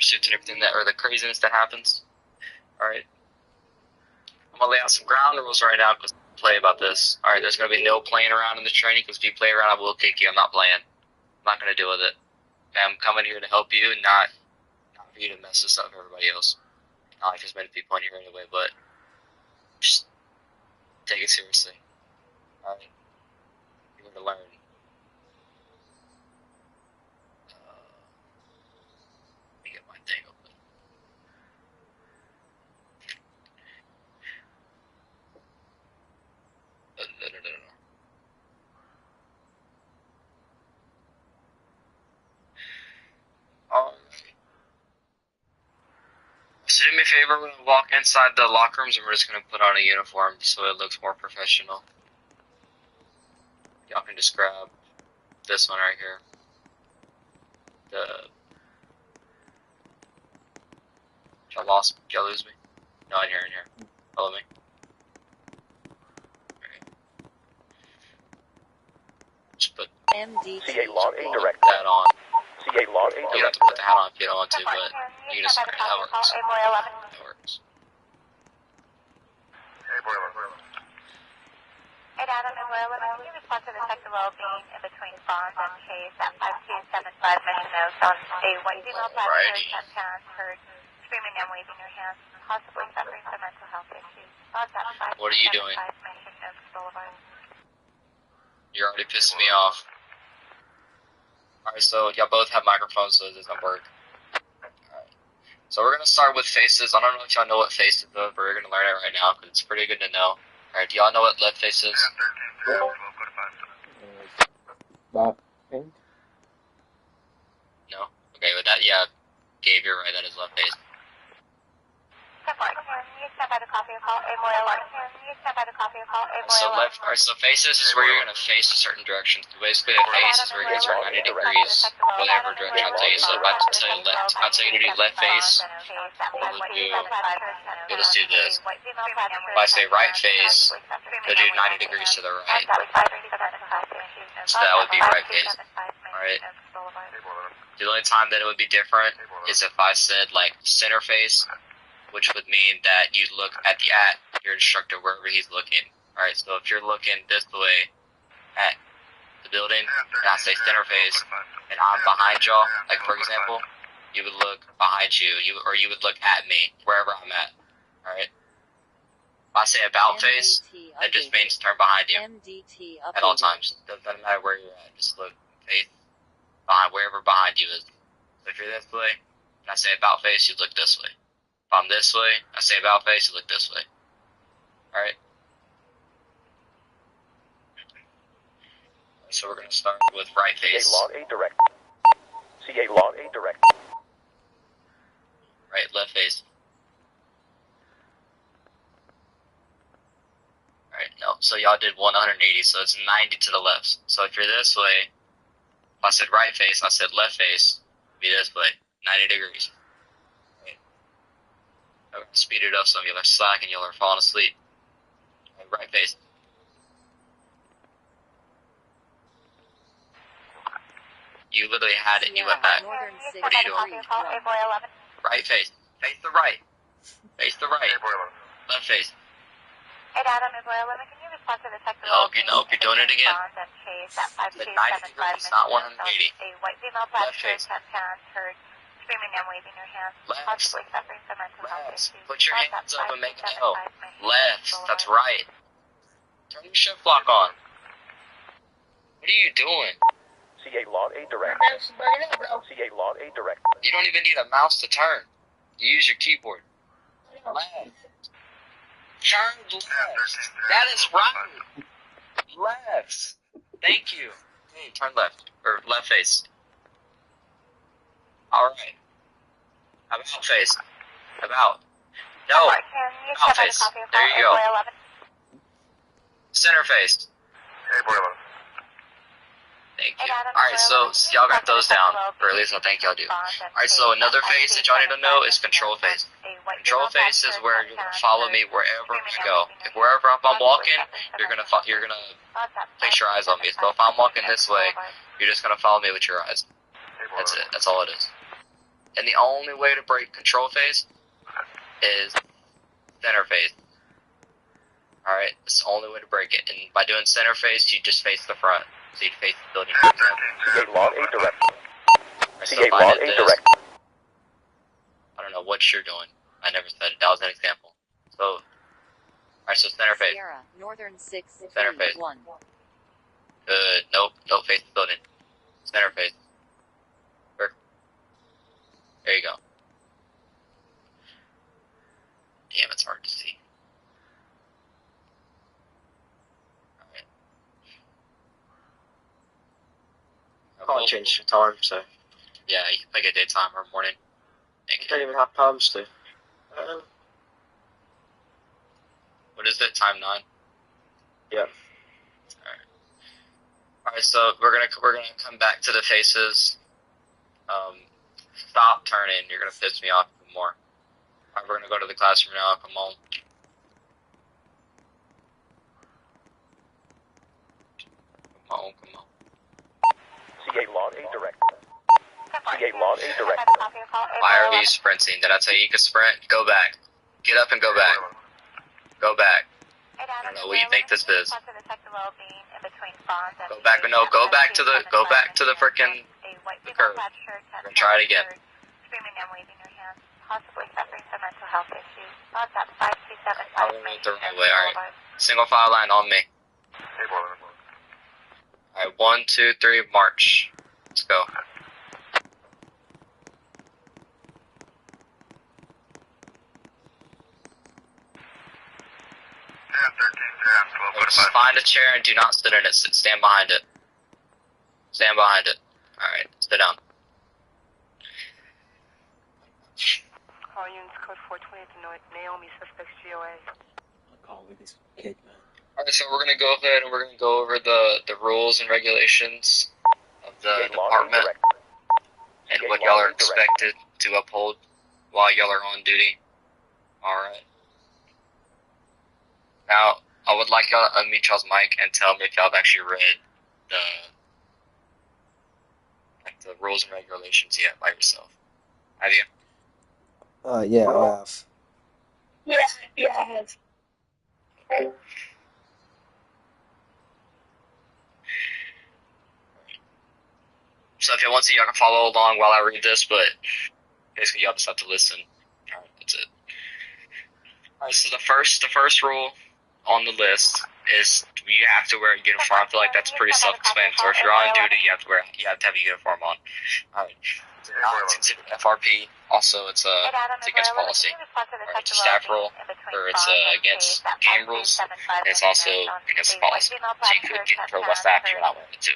pursuits and everything that, or the craziness that happens. Alright. I'm gonna lay out some ground rules right now because play about this. Alright, there's gonna be no playing around in this training because if you play around, I will kick you. I'm not playing. I'm not gonna deal with it. Okay, I'm coming here to help you, not for you to mess this up for everybody else. Not like there's many people in here anyway, but just take it seriously. Alright. You're going to learn. Let me get my thing open. No. Alright. So do me a favor, we're going to walk inside the locker rooms and we're just going to put on a uniform so it looks more professional. Y'all can just grab this one right here. Y'all lose me? No, in here. Follow me. Alright. Just put CA Log 8 direct. that on. CA Log 8 You don't direct. have to put the hat on if you don't want to, but you just learn how it works. It works. Hey, Adam and Will, can you respond to the sector well-being in between Bond and Chase at 5275 Mission Oaks on a white female black hair, parents heard screaming and waving her hands, possibly suffering from mental health issues. What are you doing? Mission Oaks Boulevard. You're already pissing me off. Alright, so y'all both have microphones, so it doesn't work. Alright. So we're gonna start with faces. I don't know if y'all know what faces is, but we're gonna learn it right now because it's pretty good to know. Alright, do y'all know what left face is? Left face? No? Okay, with that, yeah, Gabe, you're right, that is left face. So faces is where you're gonna face a certain direction. So basically, a face is where you're gonna turn 90 degrees, whatever direction I tell you. So if I tell you left, I tell you to do left face, you'll just do this. If I say right face, you'll do 90 degrees to the right. So that would be right face. Alright? The only time that it would be different is if I said, like, center face, which would mean that you look at your instructor wherever he's looking. Alright, so if you're looking this way at the building, and I say center face, and I'm behind y'all, like for example, you would look behind you, or you would look at me, wherever I'm at. Alright? If I say about face, that just means turn behind you. At all times. Doesn't matter where you're at, just look face behind wherever behind you is. So if you're this way, and I say about face, you look this way. If I'm this way, I say about face, you look this way. Alright? So we're going to start with right face. CA Log 8 direct. CA Log 8 direct. Right, left face. Alright, no, so y'all did 180, so it's 90 to the left. So if you're this way, if I said right face, I said left face, be this way, 90 degrees. Speed it up, some of y'all are slacking, y'all are falling asleep. Right face. You literally had it and you went back. What are you doing? Right face. Face the right. Face the right. Left face. Hey, Adam and Will, can you respond to the sector Nope, you're doing it again. The 90 degrees, not 180. A white female black Left face. parents heard screaming and waving her hands, possibly suffering from mental health issues. Put your hands up and make an L. Left. That's right. Turn your shift lock on. What are you doing? CA Log 8 direct. CA Log 8 direct. You don't even need a mouse to turn. You use your keyboard. Left. Turn left. That is right. Left. Thank you. Hey, turn left. Or left face. Alright. About face. About. No. About face. There you go. Center face. Thank you. Alright, so y'all got those down. Or at least I think y'all do. Alright, so another face that y'all need to know is control face. Control face is where you're gonna follow me wherever I go. If wherever I'm walking, you're gonna place your eyes on me. So if I'm walking this way, you're just gonna follow me with your eyes. That's it. That's all it is. And the only way to break control phase is center phase. Alright, it's the only way to break it. And by doing center phase, you just face the front. So you face the building. CA log 8 direct. So CA log 8 direct. I don't know what you're doing. I never said it. That was an example. So, alright, so center phase. Sierra, Northern 6, Center phase. 1. Good. Nope. Don't face the building. Center phase. Perfect. There you go. Damn, it's hard to see. Alright. Can't change the time, so Yeah, you can pick a daytime or morning. I don't even have palms to. What is it? Time 9? Yeah. Alright, so we're gonna come back to the faces. Stop turning. You're gonna piss me off even more. Alright, we're gonna go to the classroom now. Come on. Come on. CA log 8 direct. CA log 8 direct. Why are you sprinting? Did I tell you you could sprint? Go back. Get up and go back. Go back. I don't know what you think this is. Go back. No, go back to the frickin' the curve. We're gonna try it again. I went the right way. Alright. Single file line on me. Alright, 1, 2, 3, march. Let's go. Just find a chair and do not sit in it. Stand behind it. Stand behind it. Alright, sit down. Call units code 420 to Naomi, suspects GOA. I can't with this kid, man. Alright, so we're gonna go ahead and we're gonna go over the rules and regulations of the department and what y'all are expected to uphold while y'all are on duty. Alright. Now, I would like y'all to unmute y'all's mic and tell me if y'all have actually read the rules and regulations yet by yourself. Have you? Yeah, I have. Yeah, I have. So if y'all want to, y'all can follow along while I read this, but basically y'all just have to listen. Alright, that's it. Alright, so the first rule on the list is you have to wear a uniform. I feel like that's pretty self-explanatory. If you're on duty, you have to have a uniform on. Alright. It's considered FRP. Also, it's against policy. Alright, it's a staff rule, or it's against game rules, and it's also against policy. So you could get in trouble with staff if you're not wearing it too.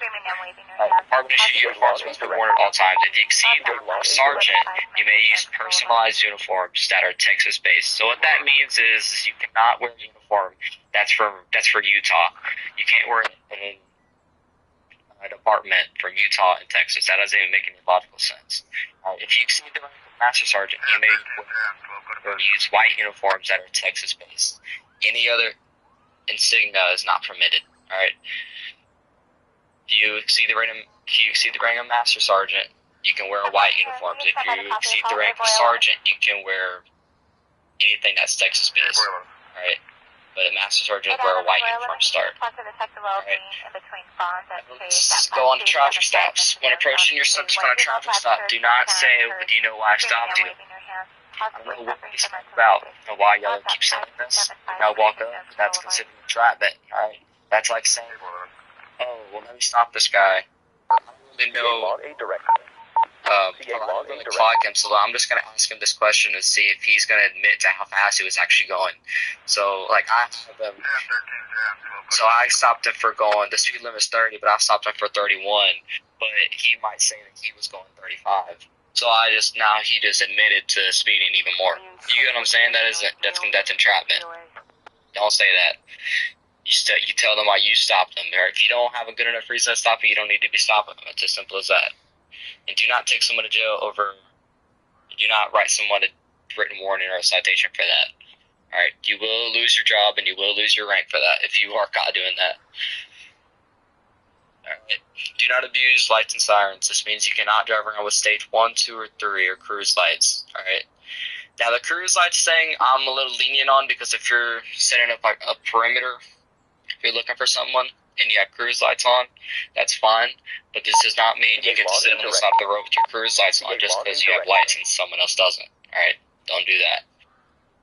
Alright, department issue uniforms must be worn at all times. If you exceed the sergeant, you may use personalized uniforms that are Texas-based. So what that means is you cannot wear a uniform that's for Utah. You can't wear it in a department from Utah and Texas. That doesn't even make any logical sense. If you exceed the rank of master sergeant, you may use white uniforms that are Texas-based. Any other insignia is not permitted. Alright. If you exceed the rank of master sergeant, you can wear white uniforms. If you exceed the rank of sergeant, you can wear anything that's Texas-based. Alright. But a master sergeant wear a white uniform start. Alright. Let's go on to traffic stops. When approaching your subject on a traffic stop, do not say, "Do you know why I stopped you?" I don't know what this is about. I don't know why y'all keep saying this. Y'all walk up, that's considered entrapment. Alright. That's like saying, "Oh, well, let me stop this guy." I don't really know. I don't really clock him, so I'm just going to ask him this question and see if he's going to admit to how fast he was actually going. So, like, I stopped him for going, the speed limit is 30, but I stopped him for 31, but he might say that he was going 35. So he just admitted to speeding even more. You get what I'm saying? That's entrapment. Don't say that. You tell them why you stopped them. Or if you don't have a good enough reason to stop you, you don't need to be stopping them. It's as simple as that. And do not take someone to jail do not write someone a written warning or a citation for that. Alright, you will lose your job and you will lose your rank for that if you are caught doing that. Alright. Do not abuse lights and sirens. This means you cannot drive around with stage 1, 2, or 3 or cruise lights. Alright. Now the cruise lights thing I'm a little lenient on because if you're setting up like a perimeter, if you're looking for someone and you have cruise lights on, that's fine. But this does not mean you get to sit on the side of the road with your cruise lights on just because you have lights and someone else doesn't. Alright? Don't do that.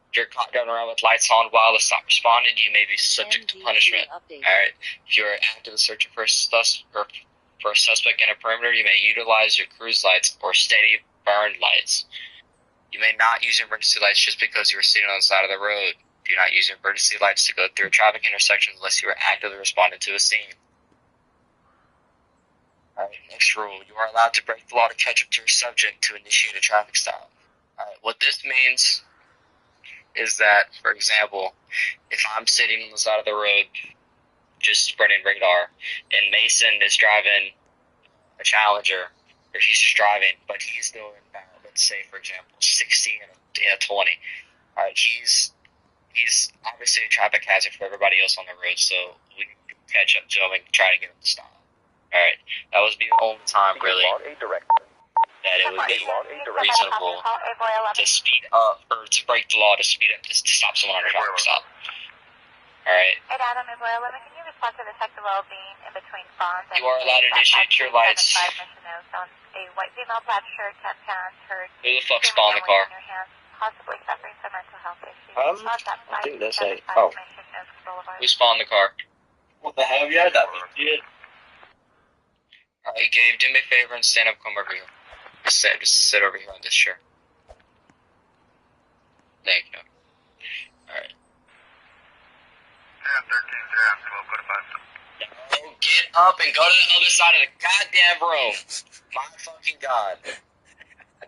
If you're caught driving around with lights on while the stop responded, you may be subject to punishment. Alright? If you're actively searching for a suspect in a perimeter, you may utilize your cruise lights or steady burn lights. You may not use emergency lights just because you are sitting on the side of the road. Do not use emergency lights to go through a traffic intersection unless you are actively responding to a scene. Alright, next rule. You are allowed to break the law to catch up to your subject to initiate a traffic stop. Alright, what this means is that, for example, if I'm sitting on the side of the road just spreading radar and Mason is driving a Challenger, or he's just driving, but he's doing, let's say, for example, 60 and a 20. Alright, he's obviously a traffic hazard for everybody else on the road, so we can catch up to him and try to get him to stop. Alright, that was the only time, really, that it would be reasonable to speed up, or to break the law to speed up, to stop someone on a traffic stop. Alright. Hey, Adam, can you respond to the sector well-being in between Fonz and... You are allowed to initiate your lights. A white female, black shirt, 10 pounds, heard... Who the fuck spawned the car? Possibly suffering some mental health issues. I think that's a... Oh. Who spawned the car? What the hell? Yeah, that was good. Alright, Gabe, do me a favor and stand up, come over here. Just sit over here on this chair. Thank you. Alright. No, get up and go to the other side of the goddamn room. My fucking god.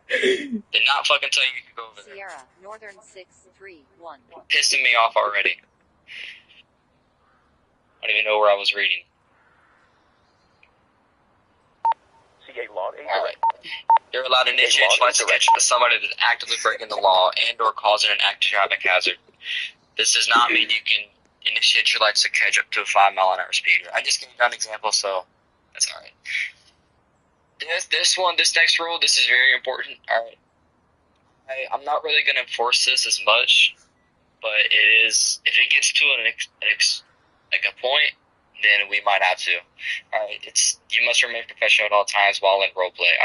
Did not fucking tell you could go over there. Sierra, Northern 631. Pissing me off already. I don't even know where I was reading. Alright. You're allowed to initiate lights to catch up to somebody that's actively breaking the law and or causing an active traffic hazard. This does not mean you can initiate your lights to catch up to a 5-mile-an-hour speed. I just gave you an example, so that's alright. This next rule, this is very important. Alright. I'm not really going to enforce this as much, but it is, if it gets to a point, then we might have to. Alright, you must remain professional at all times while in roleplay.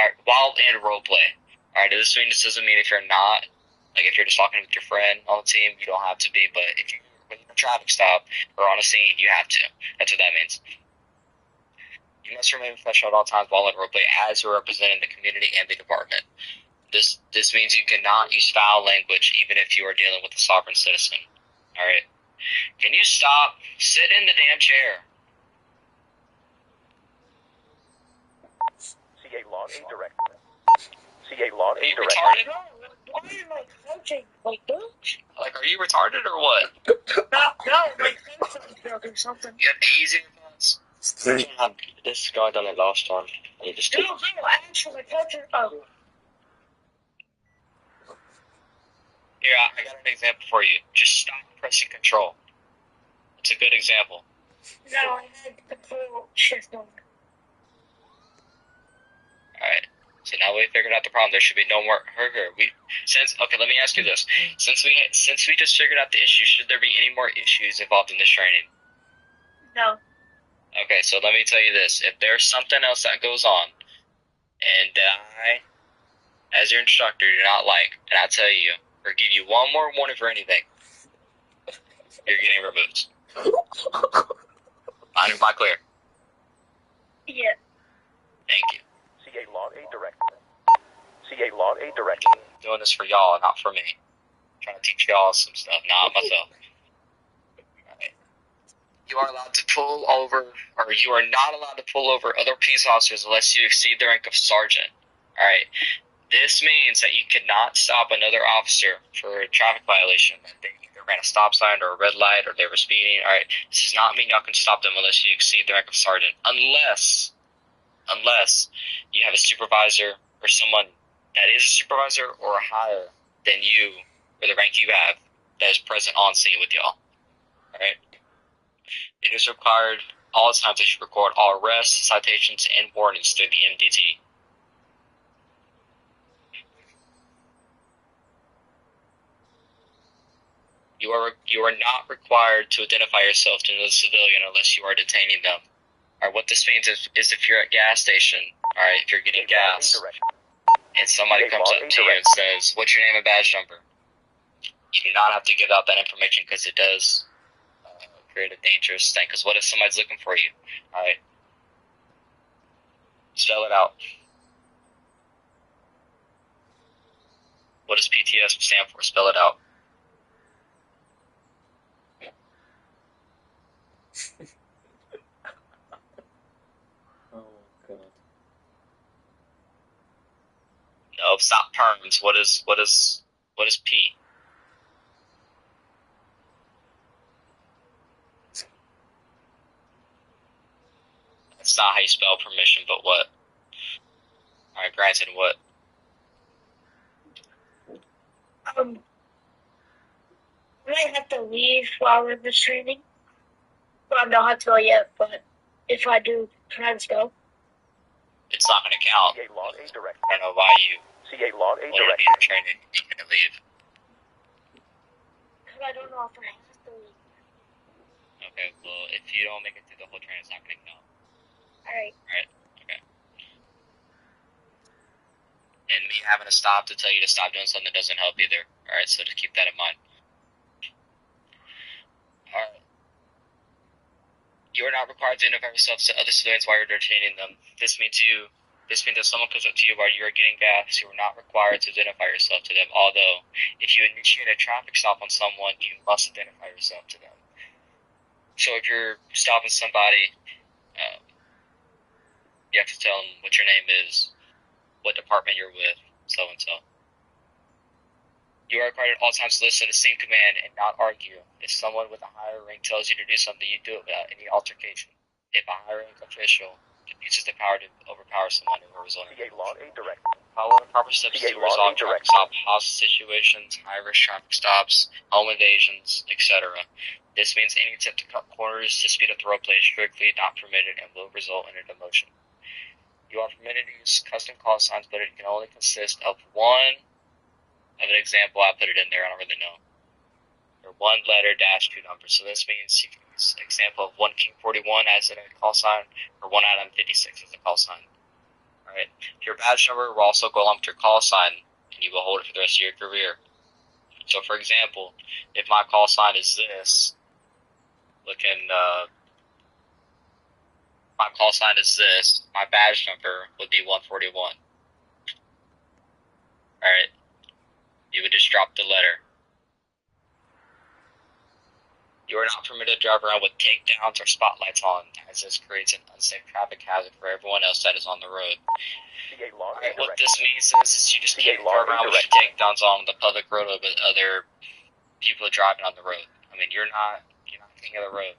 Alright, this doesn't mean if you're not, like if you're just talking with your friend on the team, you don't have to be, but if you're in a traffic stop or on a scene, you have to. That's what that means. You must remain professional at all times while in roleplay as you're representing the community and the department. This means you cannot use foul language even if you are dealing with a sovereign citizen. Alright? Can you stop? Sit in the damn chair. CA Log A Direct. CA Log Are A you Direct. retarded? Why am I coaching like this? Like, are you retarded or what? No, my headphones broke or something. You have A's in your pants? This guy done it last time. And he just No, actually, coaching. Oh. Here, I got an example for you. Just stop pressing control. It's a good example. No, I had the full shift on. Alright. So now we figured out the problem. There should be no more okay, let me ask you this. Since we just figured out the issue, should there be any more issues involved in this training? No. Okay, so let me tell you this. If there's something else that goes on, and I, as your instructor, do not like, and I tell you, or give you one more warning for anything, you're getting removed. Am I clear? Yeah. Thank you. CA Log A Direct. CA Log A Direct. I'm doing this for y'all, not for me. I'm trying to teach y'all some stuff, not myself. Alright. You are allowed to pull over, or you are not allowed to pull over other police officers unless you exceed the rank of sergeant. Alright. This means that you cannot stop another officer for a traffic violation. That they either ran a stop sign or a red light or they were speeding. Alright. This does not mean y'all can stop them unless you exceed the rank of sergeant. Unless you have a supervisor or someone that is a supervisor or higher than you, or the rank you have, that is present on scene with y'all. Alright? It is required all times they should record all arrests, citations, and warnings through the MDT. You are not required to identify yourself to another civilian unless you are detaining them. All right, what this means is if you're at a gas station, all right, if you're getting gas, and somebody comes up to you and says, "What's your name and badge number?" You do not have to give out that information because it does create a dangerous thing. Because what if somebody's looking for you? All right, spell it out. What does PTS stand for? Spell it out. Oh god. No, stop terms. What is P? That's not how you spell permission, but what? Alright, granted, what? I might have to leave while we're in this training. Well, I don't have to go yet, but if I do, can I just go? It's not going to count. CA Log A direct. I don't know why you CA Log A wanted to direct. be in training. You can leave. Because I don't know if I have to leave. Okay, well, if you don't make it through the whole training, it's not going to count. Alright. Alright? Okay. And me having to stop to tell you to stop doing something doesn't help either. Alright, so just keep that in mind. Alright. You are not required to identify yourself to other civilians while you're detaining them. This means if someone comes up to you while you are getting gas, you are not required to identify yourself to them. Although, if you initiate a traffic stop on someone, you must identify yourself to them. So if you're stopping somebody, you have to tell them what your name is, what department you're with, so and so. You are required at all times to listen to the same command and not argue. If someone with a higher rank tells you to do something, you do it without any altercation. If a higher rank official abuses the power to overpower someone who is on CA Log A direct. follow the proper steps to resolve traffic stop, hostage situations, high-risk traffic stops, home invasions, etc. This means any attempt to cut corners to speed up the roadway is strictly not permitted and will result in a demotion. You are permitted to use custom call signs, but it can only consist of one. Of an example, I put it in there, I don't really know. Or one letter dash two numbers. So this means you can use example of 1 King 41 as a call sign, or 1 Adam 56 as a call sign. Alright. Your badge number will also go along with your call sign, and you will hold it for the rest of your career. So for example, if my call sign is this, my call sign is this, my badge number would be 141. Alright. You would just drop the letter. You are not permitted to drive around with takedowns or spotlights on, as this creates an unsafe traffic hazard for everyone else that is on the road. Alright, what this means is you just can't drive around with your takedowns on the public road with other people driving on the road. I mean, you're not king of the road.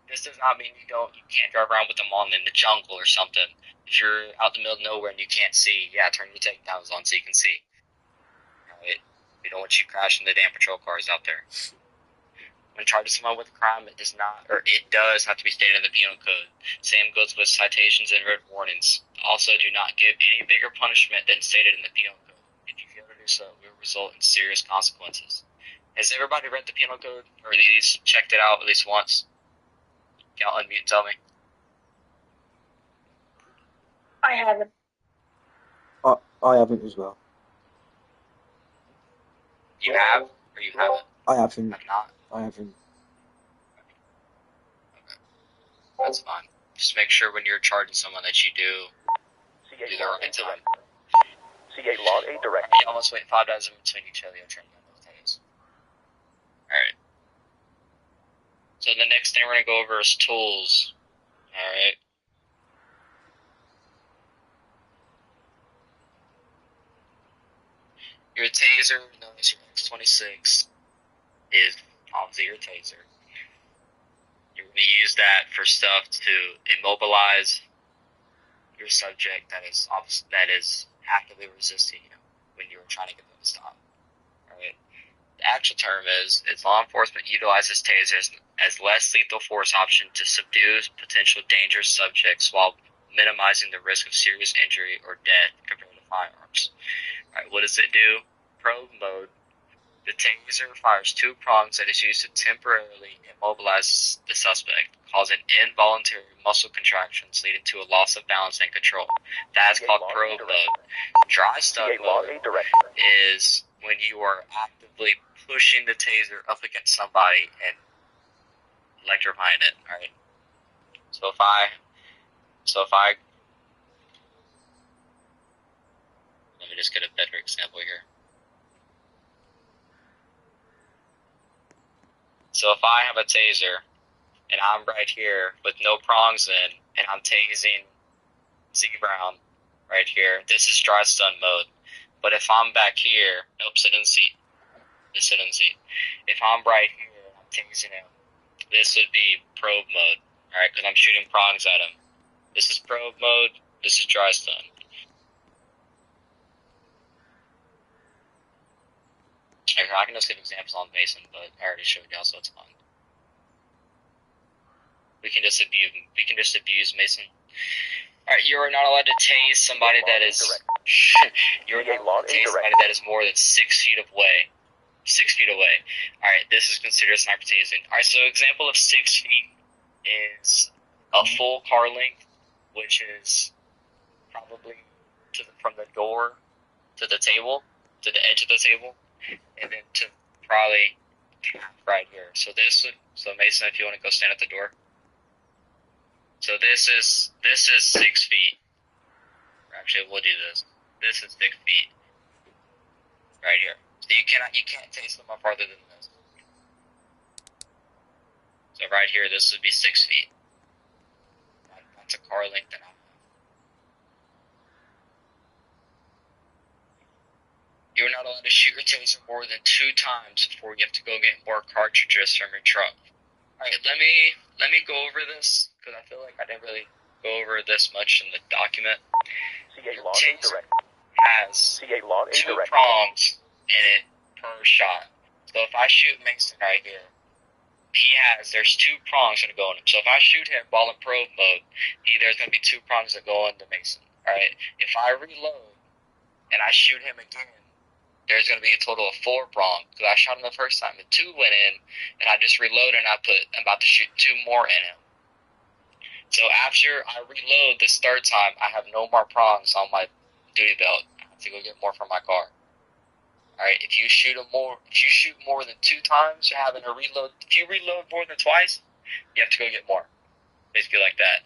This does not mean you can't drive around with them on in the jungle or something. If you're out in the middle of nowhere and you can't see, yeah, turn your takedowns on so you can see. Alright? We don't want you crashing the damn patrol cars out there. When charging someone with a crime, it does have to be stated in the penal code. Same goes with citations and written warnings. Also, do not give any bigger punishment than stated in the penal code. If you fail to do so, it will result in serious consequences. Has everybody read the penal code, or at least checked it out at least once? Can y'all unmute and tell me? I haven't. I haven't as well. You have, or you haven't? I haven't. Have not? I haven't. Okay. That's fine. Just make sure when you're charging someone that you do the right time. CA Log A direct. Y'all must wait 5 days in between each other. Alright. So the next thing we're going to go over is tools. Alright. Your taser, known as your X26, is obviously your taser. You're going to use that for stuff to immobilize your subject that is actively resisting you when you were trying to get them to stop. Alright. The actual term is law enforcement utilizes tasers as less lethal force option to subdue potential dangerous subjects while minimizing the risk of serious injury or death compared to firearms. Alright, what does it do? Probe mode. The taser fires 2 prongs that is used to temporarily immobilize the suspect, causing involuntary muscle contractions leading to a loss of balance and control. That is called probe mode. Dry stun mode is when you are actively pushing the taser up against somebody and electrifying it. Alright. So if I let me just get a better example here. So if I have a taser and I'm right here with no prongs in and I'm tasing Z Brown right here, this is dry stun mode. But if I'm back here, nope, sit in the seat. Just sit in the seat. If I'm right here and I'm tasing him, this would be probe mode, alright, because I'm shooting prongs at him. This is probe mode, this is dry stun. I can just give examples on Mason, but I already showed y'all, so it's fine. We can just abuse Mason. Alright, you are not allowed to tase somebody that is you're not allowed to tase somebody that is more than 6 feet away. 6 feet away. Alright, this is considered sniper tasing. Alright, so example of 6 feet is a full car length, which is probably from the door to the table, to the edge of the table, and then to probably right here. So Mason, if you want to go stand at the door. So this is 6 feet. Actually, we'll do this. This is 6 feet. Right here. So you can't tase them up farther than this. So right here, this would be 6 feet. That's a car length and a half. You're not allowed to shoot your taser more than 2 times before you have to go get more cartridges from your truck. Alright, let me go over this, because I feel like I didn't really go over this much in the document. Your taser has 2 prongs in it per shot. So if I shoot Mason right here, there's 2 prongs that go in him. So if I shoot him while in probe mode, there's going to be 2 prongs that go into Mason. Alright, if I reload and I shoot him again, there's going to be a total of 4 prongs, because I shot him the first time and 2 went in, and I just reloaded and I'm about to shoot 2 more in him. So after I reload this 3rd time, I have no more prongs on my duty belt. I have to go get more from my car. Alright, if you shoot more than 2 times, you're having to reload. If you reload more than twice, you have to go get more. Basically like that.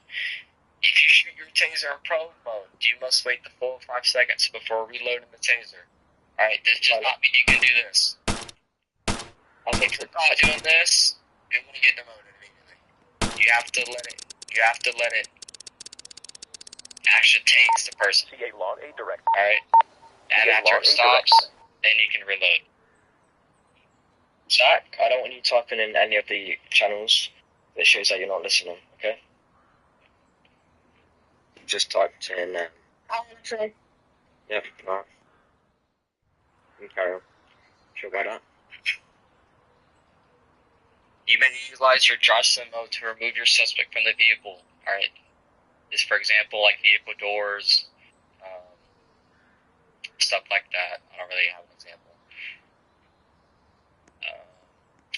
If you shoot your taser in probe mode, you must wait the full 5 seconds before reloading the taser. Alright, this does not mean you can do this. Okay, if you're not doing this, you're going to get demoted immediately. You have to let it actually tase the person. Alright? And after it stops, then you can reload. Zach, I don't want you typing in any of the channels that shows that you're not listening, okay? Just typed in, Yep, alright. You carry on. Sure about that? You may utilize your dry stun mode to remove your suspect from the vehicle. Alright? This, for example, like vehicle doors, stuff like that. I don't really have an example.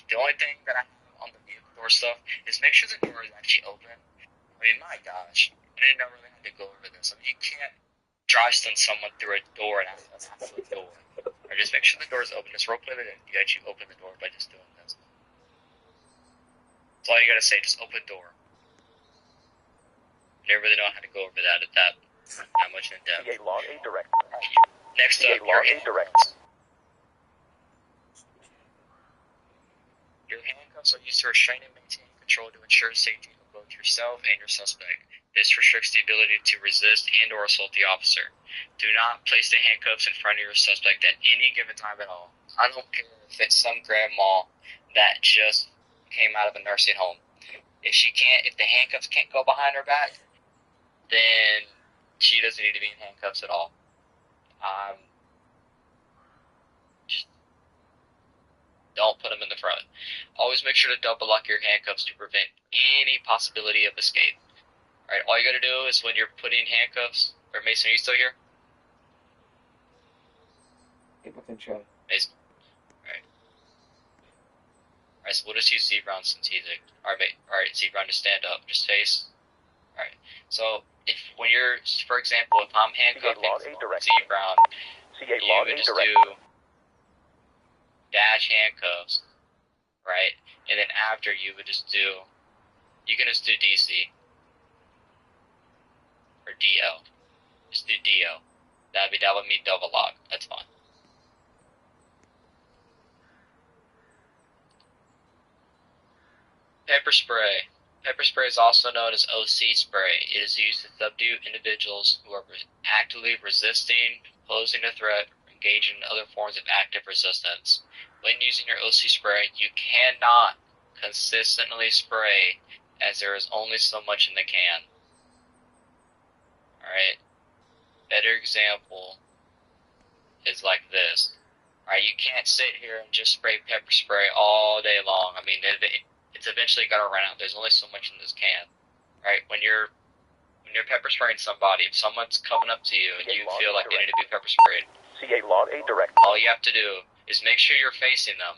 The only thing that I have on the vehicle door stuff is make sure the door is actually open. I mean, my gosh, I didn't really have to go over this. I mean, you can't dry stun someone through a door and a half-foot door. Or just make sure the door is open. Just roleplay it in. You actually open the door by just doing this. That's all you gotta say. Just open door. I never really know how to go over that at that much in depth. Next up, your handcuffs. Your handcuffs are used to restrain and maintain control to ensure safety of both yourself and your suspect. This restricts the ability to resist and or assault the officer. Do not place the handcuffs in front of your suspect at any given time at all. I don't care if it's some grandma that just came out of a nursing home. If the handcuffs can't go behind her back, then she doesn't need to be in handcuffs at all. Don't put them in the front. Always make sure to double lock your handcuffs to prevent any possibility of escape. Alright, all you gotta do is when you're putting handcuffs, or Mason, are you still here? Get back in chair. Mason. Alright. Alright, so we'll just use Z-Brown since he's alright, Z-Brown, just stand up, just face. Alright, so if when you're, for example, if I'm handcuffing Z-Brown, you would just do dash handcuffs, right? And then after you would just do, you can just do DC. Or DL. Just do DL. That would mean double lock. That's fine. Pepper spray. Pepper spray is also known as OC spray. It is used to subdue individuals who are actively resisting, posing a threat, or engaging in other forms of active resistance. When using your OC spray, you cannot consistently spray, as there is only so much in the can. Alright? Better example is like this. Alright, you can't sit here and just spray pepper spray all day long. I mean, it's eventually gonna run out. There's only so much in this can. Right? When you're pepper spraying somebody, if someone's coming up to you and you feel like they need to be pepper sprayed, all you have to do is make sure you're facing them.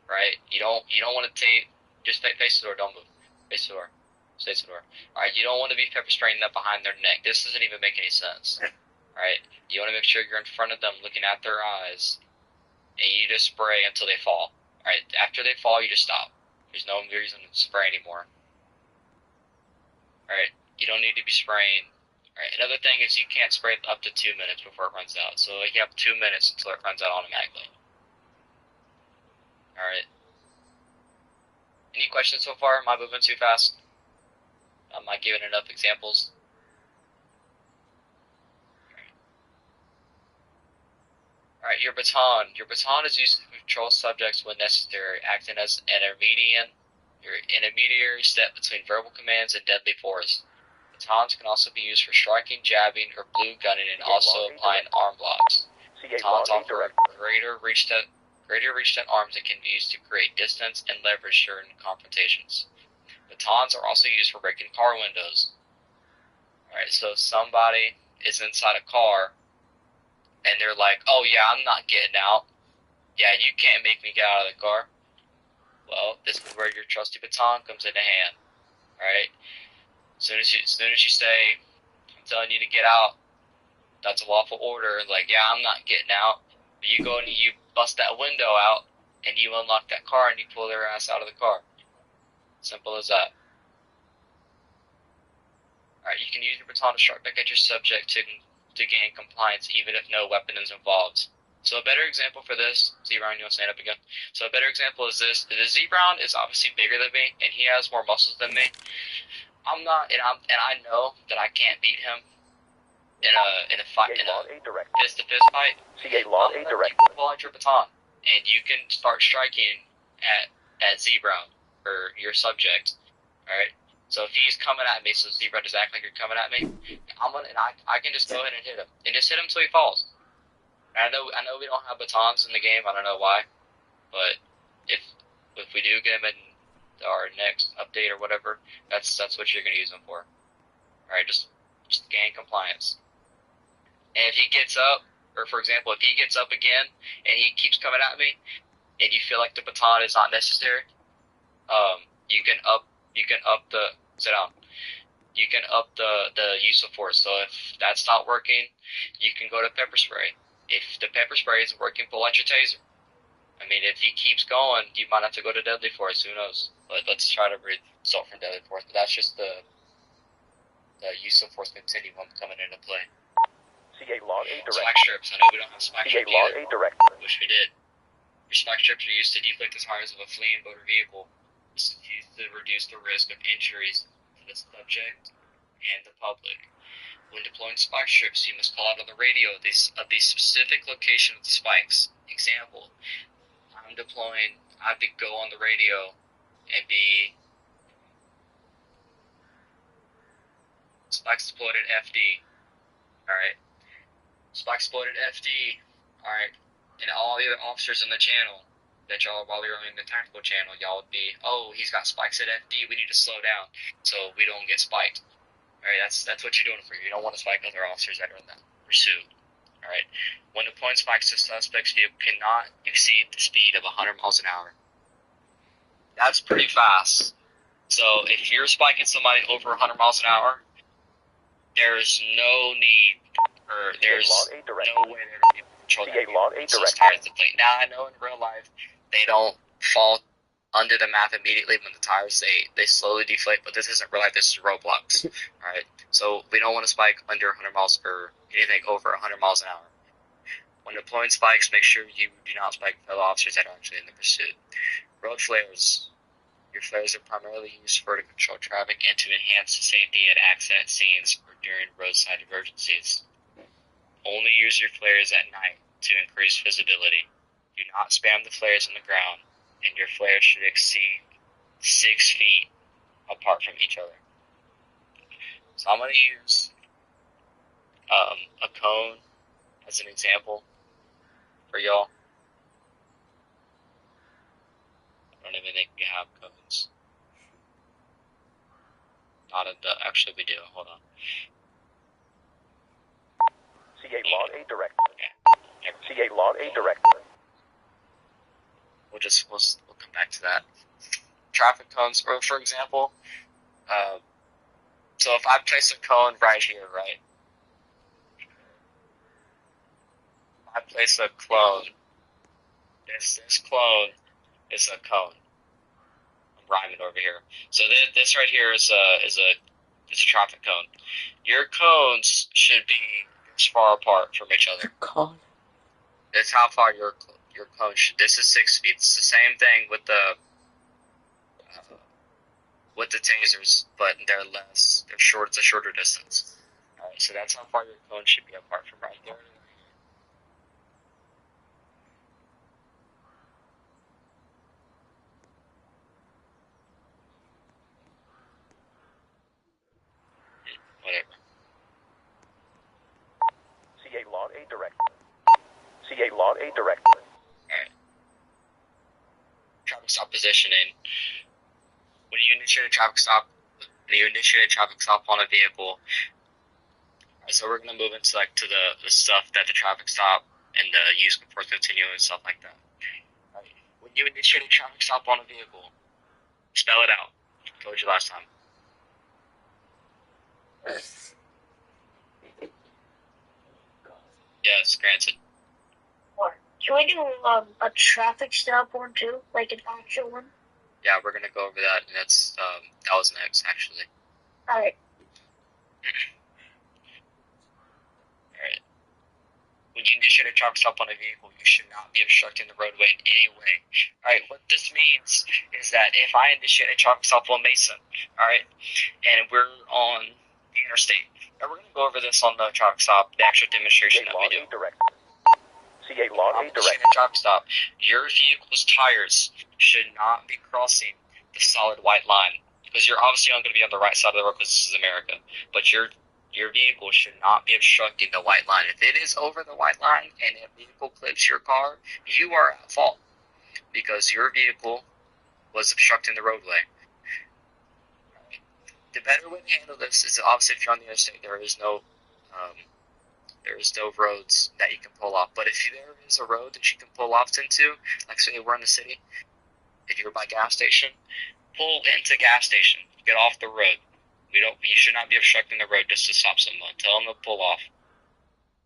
Right? You don't want to just face the door, don't move. Face the door. Face the door. Alright, you don't want to be pepper spraying them behind their neck. This doesn't even make any sense. Right? You want to make sure you're in front of them, looking at their eyes, and you just spray until they fall. Alright, after they fall, you just stop. There's no reason to spray anymore. Alright, you don't need to be spraying. Alright, another thing is you can't spray up to 2 minutes before it runs out. So you have 2 minutes until it runs out automatically. Alright. Any questions so far? Am I moving too fast? Am I giving enough examples? Alright, your baton. Your baton is used to control subjects when necessary, acting as an intermediary step between verbal commands and deadly force. Batons can also be used for striking, jabbing, or blue gunning, and also applying arm blocks. Batons offer greater reach than arms and can be used to create distance and leverage during confrontations. Batons are also used for breaking car windows. Alright, so somebody is inside a car, and they're like, oh yeah, I'm not getting out. Yeah, you can't make me get out of the car. Well, this is where your trusty baton comes into hand. Alright? As soon as you say, I'm telling you to get out, that's a lawful order. Like, yeah, I'm not getting out. But you go and you bust that window out, and you unlock that car, and you pull their ass out of the car. Simple as that. Alright, you can use your baton to strike back at your subject to gain compliance, even if no weapon is involved. So a better example for this, Z-Brown, you want to stand up again? So a better example is this. The Z-Brown is obviously bigger than me, and he has more muscles than me. I'm not, and I know that I can't beat him in a fight, in a fist-to-fist fight. I'm gonna pull out your baton, and you can start striking at Z-Brown, or your subject. Alright? So if he's coming at me, so Z-Brown does act like you're coming at me, I can just go ahead and hit him. And just hit him until he falls. And I know we don't have batons in the game, I don't know why. But if we do get him in our next update or whatever, that's what you're gonna use him for. Alright, just gain compliance. And if he gets up, or for example, if he gets up again and he keeps coming at me, and you feel like the baton is not necessary, you can up the sit down. You can up the use of force. So if that's not working, you can go to pepper spray. If the pepper spray isn't working, pull out your taser. I mean, if he keeps going, you might have to go to deadly force. Who knows? But let's try to result from deadly force. But that's just the use of force continuum coming into play. Spike strips. I know we don't have spike strips either. Wish we did. Your spike strips are used to deflect the tires of a fleeing motor vehicle. This is used to reduce the risk of injuries to the subject and the public. When deploying spike strips, you must call out on the radio of the specific location of the spikes. Example, I'm deploying, I have to go on the radio and be spikes deployed at FD. Alright. Spikes deployed at FD. Alright. And all the other officers in the channel, that y'all, while we were in the tactical channel, y'all would be, oh, he's got spikes at FD, we need to slow down so we don't get spiked. Alright, that's what you're doing for you. You don't want to spike other officers that are in that pursuit. Alright, when deploying spikes to suspects, vehicle cannot exceed the speed of 100 miles an hour. That's pretty fast. So if you're spiking somebody over 100 miles an hour, there's no need, or there's no way they're going to be able to control that vehicle. It's just tires the plate. Now, I know in real life, they don't fall under the map immediately when the tires, they slowly deflate, but this isn't real life, this is Roblox. Alright, so we don't want to spike under 100 miles, or anything over 100 miles an hour. When deploying spikes, make sure you do not spike fellow officers that are actually in the pursuit. Road flares. Your flares are primarily used to control traffic and to enhance safety at accident scenes or during roadside emergencies. Only use your flares at night to increase visibility. Do not spam the flares on the ground, and your flares should exceed 6 feet apart from each other. So I'm going to use a cone as an example for y'all. I don't even think we have cones. Not in the, actually we do, hold on. CA Log 8 direct. Yeah. CA Log 8 direct. We'll come back to that. Traffic cones, or for example, so if I place a cone right here, right? If I place a clone, this clone is a cone. I'm rhyming over here. So this right here is a traffic cone. Your cones should be this far apart from each other. Cone. That's how far your cone should. This is 6 feet. It's the same thing with the tasers, but they're less. They're short. It's a shorter distance. All right, so that's how far your cone should be apart from right there. Whatever. CA Log 8 direct. CA Log 8 direct. Alright. Traffic stop positioning. When you initiate a traffic stop on a vehicle, so we're gonna move into to the stuff that the traffic stop and the use before continuing and stuff like that. Alright. When you initiate a traffic stop on a vehicle, spell it out. I told you last time. Yes, granted. Can we do a traffic stop one too, like an actual one? Yeah, we're gonna go over that, and that was next actually. Alright. Alright. When you initiate a traffic stop on a vehicle, you should not be obstructing the roadway in any way. Alright, what this means is that if I initiate a traffic stop on Mason, alright, and we're on the interstate, and we're going to go over this on the traffic stop, the actual demonstration that we do. CA Log 8 direct. A traffic stop, your vehicle's tires should not be crossing the solid white line, because you're obviously only going to be on the right side of the road because this is America, but your vehicle should not be obstructing the white line. If it is over the white line and a vehicle clips your car, you are at fault because your vehicle was obstructing the roadway. The better way to handle this is obviously if you're on the interstate, there is no roads that you can pull off. But if there is a road that you can pull off into, like say we're in the city, if you're by gas station, pull into gas station. Get off the road. You should not be obstructing the road just to stop someone. Tell them to pull off.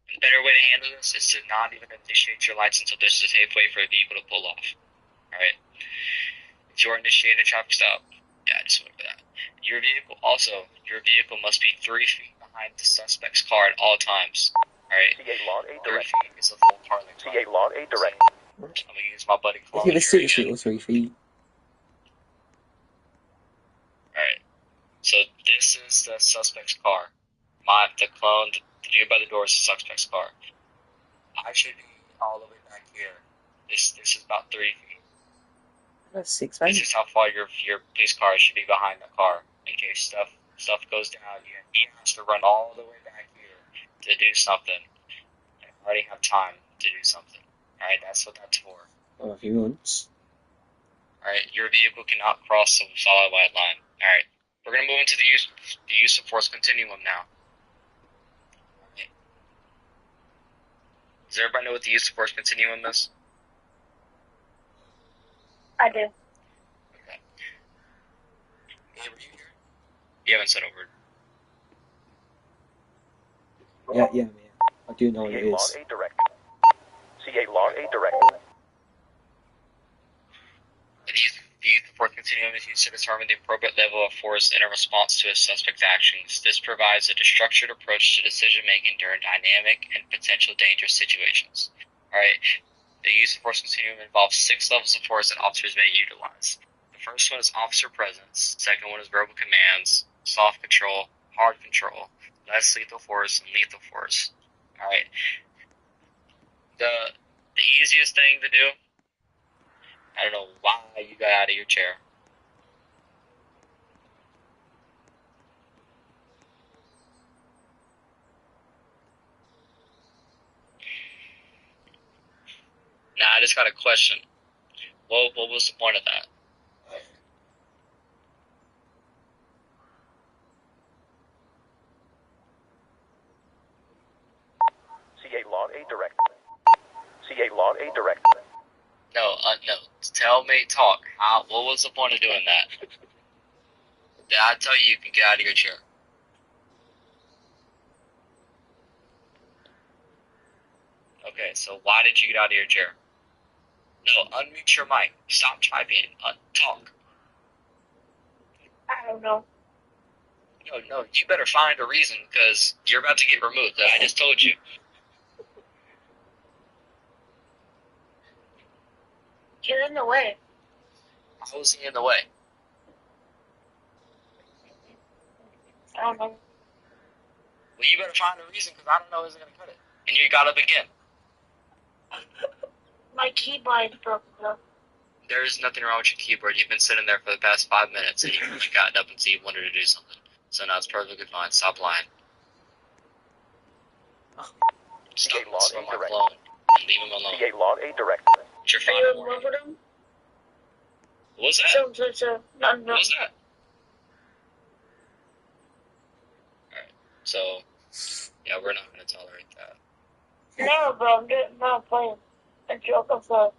The better way to handle this is to not even initiate your lights until there's a safe way for a vehicle to pull off. Alright? If you're initiating a traffic stop, yeah, I just went over that. Your vehicle must be 3 feet behind the suspect's car at all times. Alright? 3 feet is a full car length. CA Log 8 direct. I'm gonna use my buddy It's either 6 feet or 3 feet. Alright. So this is the suspect's car. The clone, the dude by the door is the suspect's car. I should be all the way back here. This is about 3 feet. That's 6 This feet. is how far your police car should be behind the car in case stuff goes down. He has to run all the way back here to do something. And already have time to do something. Alright, that's what that's for. Oh, if he wants. Alright, your vehicle cannot cross the solid white line. Alright, we're going to move into the use of force continuum now. Okay. Does everybody know what the use of force continuum is? I do. Okay. Hey, were you here? You haven't said a word. Yeah, I do know what it CA Log is. 8 direct. CA Log 8 direct. The use of force continuum is used to determine the appropriate level of force in a response to a suspect's actions. This provides a structured approach to decision making during dynamic and potential dangerous situations. Alright, the use of force continuum involves 6 levels of force that officers may utilize. The first one is officer presence, the second one is verbal commands, soft control, hard control, less lethal force, and lethal force. Alright. The easiest thing to do, I don't know why you got out of your chair. Nah, I just got a question. What was the point of that? CA Log 8 direct. CA Log 8 direct. No. Tell me, talk. What was the point of doing that? Did I tell you can get out of your chair? Okay, so why did you get out of your chair? No, unmute your mic. Stop typing. Talk. I don't know. No, you better find a reason, because you're about to get removed. I just told you. Get in the way. How was he in the way? I don't know. Well, you better find a reason, because I don't know who's going to cut it. And you got up again. My keybind broke up. There's nothing wrong with your keyboard. You've been sitting there for the past 5 minutes, and you've really gotten up and said you wanted to do something. So now it's perfectly fine. Stop lying. Stop Log messing 8 with my direct. phone. And leave him alone. CA Log 8 direct. It's your Are phone. you in love with him? What was that? So, What was that? Alright, so, yeah, we're not going to tolerate that. No, bro, I'm not playing. A joke of love.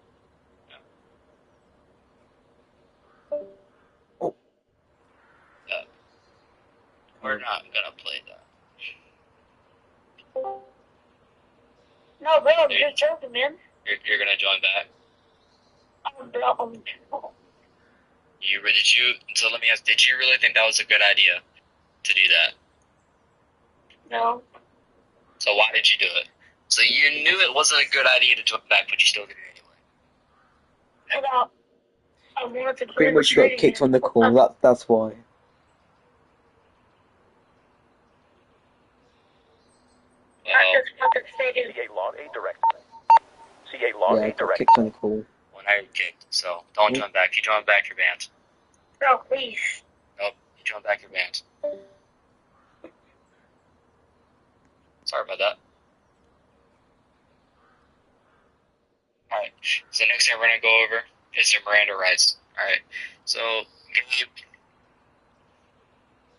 We're not going to play that. No, bro, I'm just joking, man. You're going to join back? So let me ask, did you really think that was a good idea to do that? No. So why did you do it? So you knew it wasn't a good idea to join back, but you still did it anyway. And I wanted to Pretty much got kicked on the call. That's why. CA Log 8 direct. CA Log Yeah, I 8 got direct. kicked on the call. Well, now you're kicked, so don't join back. You join back, you're banned. Bro, please. Nope, you join back, you're banned. Sorry about that. Alright, so next thing we're going to go over is your Miranda rights. Alright, so Gabe,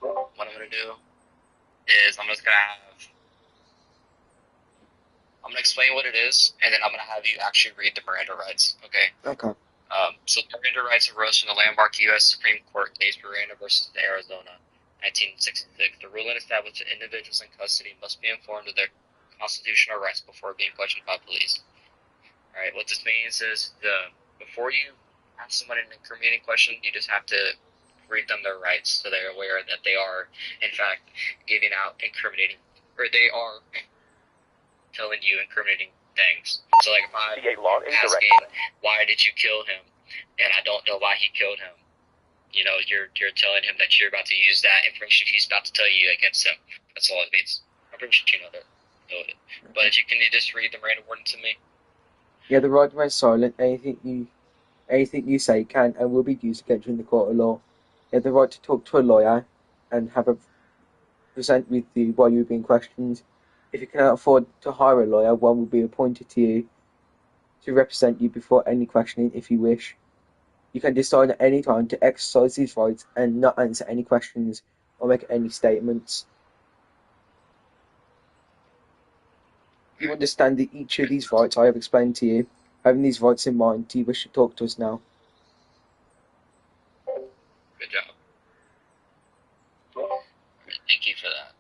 what I'm going to do is I'm just going to explain what it is, and then I'm going to have you actually read the Miranda rights, okay? Okay. So Miranda rights arose from the landmark U.S. Supreme Court case Miranda versus Arizona, 1966. The ruling established that individuals in custody must be informed of their constitutional rights before being questioned by police. Alright, what this means is before you ask someone an incriminating question, you just have to read them their rights so they're aware that they are, in fact, giving out incriminating, or they are telling you incriminating things. So like if I'm asking, why did you kill him, and I don't know why he killed him, you know, you're telling him that you're about to use that information he's about to tell you against him. That's all it means. I'm pretty sure you know that. But if you can just read the Miranda warning to me. Yeah, the right to remain silent. Anything you say can and will be used against you in the court of law. You have the right to talk to a lawyer and have a present with you while you're being questioned. If you cannot afford to hire a lawyer, one will be appointed to you to represent you before any questioning if you wish. You can decide at any time to exercise these rights and not answer any questions or make any statements. You understand that each of these rights I have explained to you. Having these rights in mind, do you wish to talk to us now? Good job. Thank you for that.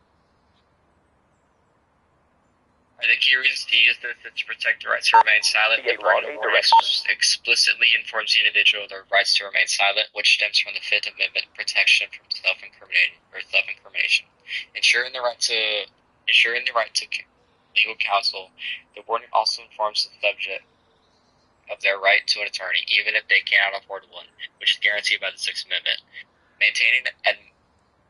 The key reasons to use this is to protect the right to remain silent. The Miranda Warning explicitly informs the individual of their rights to remain silent, which stems from the Fifth Amendment protection from self-incrimination. Ensuring the right to legal counsel, the warning also informs the subject of their right to an attorney, even if they cannot afford one, which is guaranteed by the Sixth Amendment. Maintaining the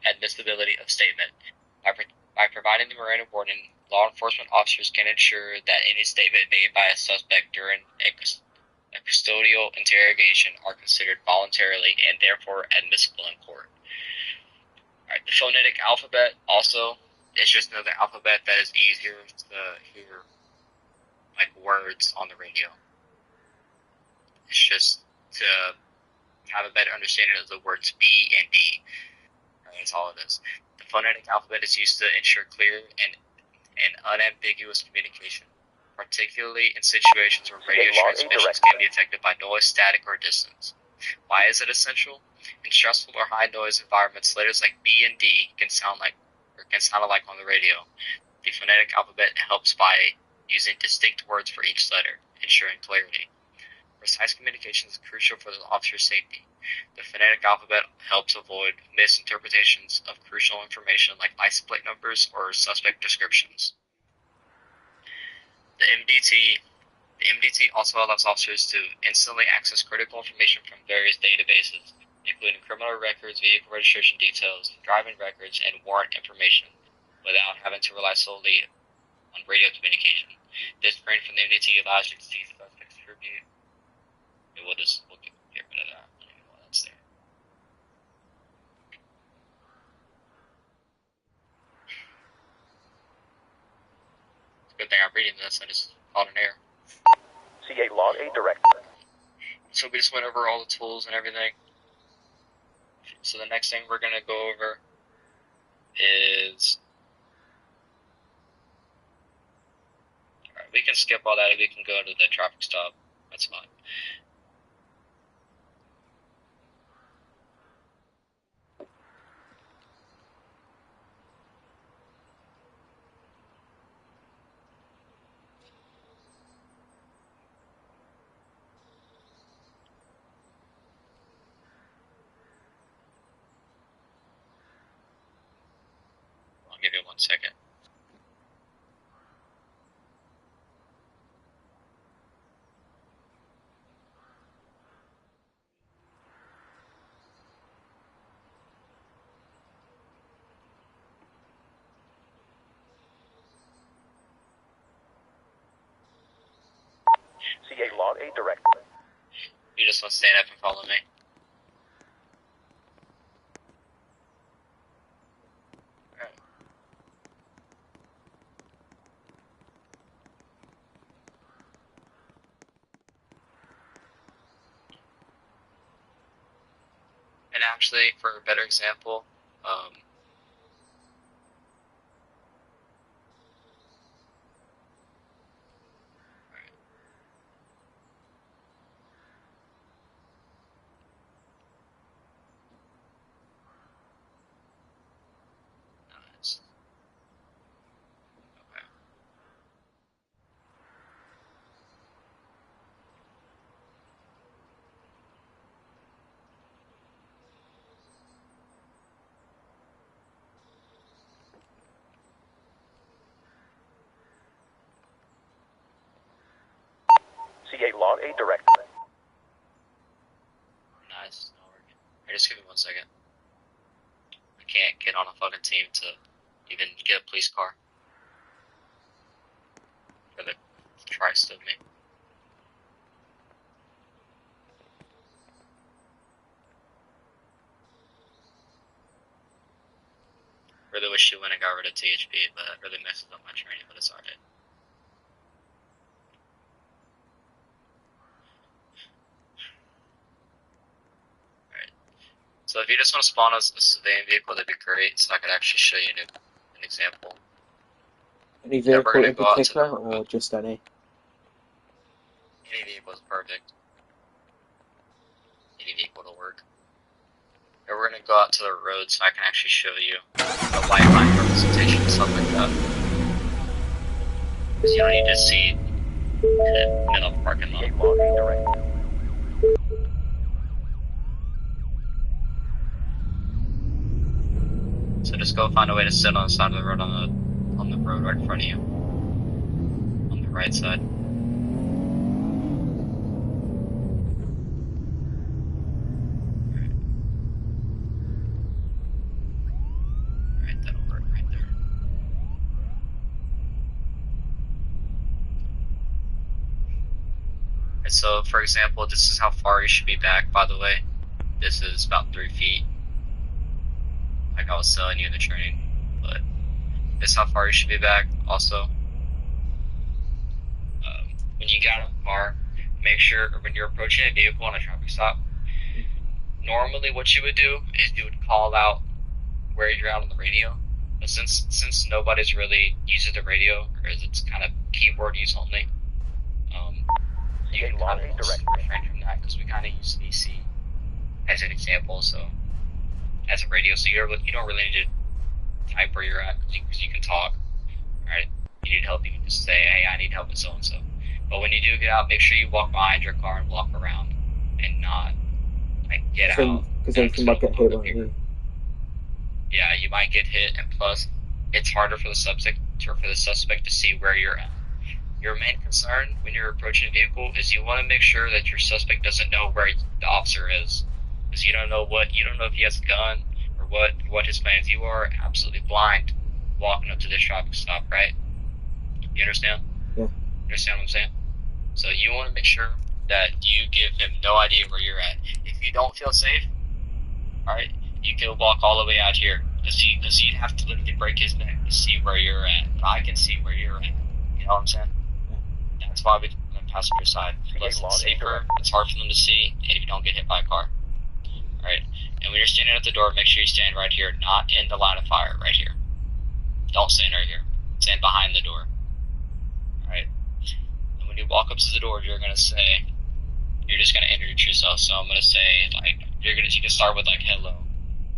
admissibility of statement. By providing the Miranda warning, law enforcement officers can ensure that any statement made by a suspect during a custodial interrogation are considered voluntarily and therefore admissible in court. Alright, the phonetic alphabet also is just another alphabet that is easier to hear like words on the radio. It's just to have a better understanding of the words B and D. That's all it is. The phonetic alphabet is used to ensure clear and unambiguous communication, particularly in situations where radio transmissions can be affected by noise, static, or distance. Why is it essential? In stressful or high noise environments, letters like B and D can sound alike on the radio. The phonetic alphabet helps by using distinct words for each letter, ensuring clarity. Precise communication is crucial for the officer's safety. The phonetic alphabet helps avoid misinterpretations of crucial information like license plate numbers or suspect descriptions. The MDT also allows officers to instantly access critical information from various databases, including criminal records, vehicle registration details, driving records, and warrant information, without having to rely solely on radio communication. This screen from the MDT allows you to see suspects' tribute. We'll get rid of that. I don't even know why that's there. It's a good thing I'm reading this. I just caught an error. CA Log 8 Director. So we just went over all the tools and everything. So the next thing we're going to go over is... Alright, we can skip all that. We can go to the traffic stop. That's fine. I'll give you 1 second. CA Log 8 Director. You just want to stand up and follow me. And actually, for a better example, nice. Okay. CA Log 8 Director. Nice. No worries. Hey, just give me 1 second. I can't get on a fucking team to even get a police car. For the Christ of me. Really wish you went and got rid of THP, but it really messes up my training, but it's alright. So if you just want to spawn as a civilian vehicle, that'd be great, so I could actually show you an example. Any Yeah, we're vehicle gonna in go out to particular, the or road. just any? Any vehicle is perfect. Any vehicle will work. And we're gonna go out to the road so I can actually show you the white line representation and stuff like that. Because you don't need to see the middle parking lot. CA log 8 direct. So just go find a way to sit on the side of the road on the road right in front of you. On the right side. Alright, that'll work right there. And so for example, this is how far you should be back, by the way. This is about 3 feet. Like I was telling you in the training. But this is how far you should be back also. When you get out of the car, make sure when you're approaching a vehicle on a traffic stop, normally what you would do is you would call out where you're at on the radio. But since nobody's really uses the radio, or it's kind of keyboard use only, you can kind of refrain from that because we kind of use VC as an example, so as a radio, so you don't really need to type where you're at because you can talk. Right? You need help, you can just say, hey, I need help with so and so. But when you do get out, make sure you walk behind your car and walk around, and not like get out. Because then you might get hit, won't you? Yeah, you might get hit, and plus, it's harder for the suspect to see where you're at. Your main concern when you're approaching a vehicle is you want to make sure that your suspect doesn't know where the officer is, because you don't know if he has a gun or what his plans. You are absolutely blind walking up to this traffic stop, right? You understand? Yeah. You understand what I'm saying? So you want to make sure that you give him no idea where you're at. If you don't feel safe, alright, you can walk all the way out here. Because he'd have to literally break his neck to see where you're at. But I can see where you're at. You know what I'm saying? That's why we do it on the passenger side. Plus, it's safer, it's hard for them to see, and if you don't get hit by a car. Alright? And when you're standing at the door, make sure you stand right here, not in the line of fire, right here. Don't stand right here. Stand behind the door. Alright? And when you walk up to the door, you're gonna say, you're just gonna introduce yourself. So I'm gonna say, like, you can start with, like, hello.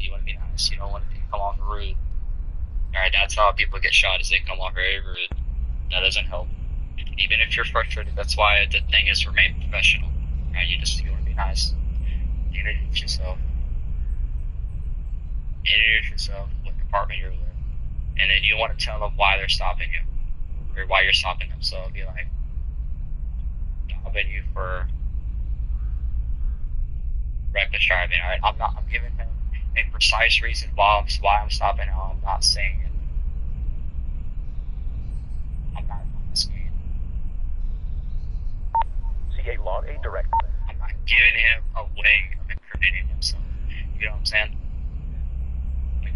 You wanna be nice, you don't wanna come off rude. Alright, that's how people get shot, is they come off very rude. That doesn't help. Even if you're frustrated, that's why the thing is remain professional. Alright, you wanna be nice. You introduce yourself. Introduce yourself, what department you're with. And then you want to tell them why they're stopping you. Or why you're stopping them. So it'll be like, stopping you for reckless driving, alright? I'm giving him a precise reason why I'm stopping him. I'm not saying it. I'm not asking. CA log 8 direct. I'm not giving him a way of incriminating himself. You know what I'm saying?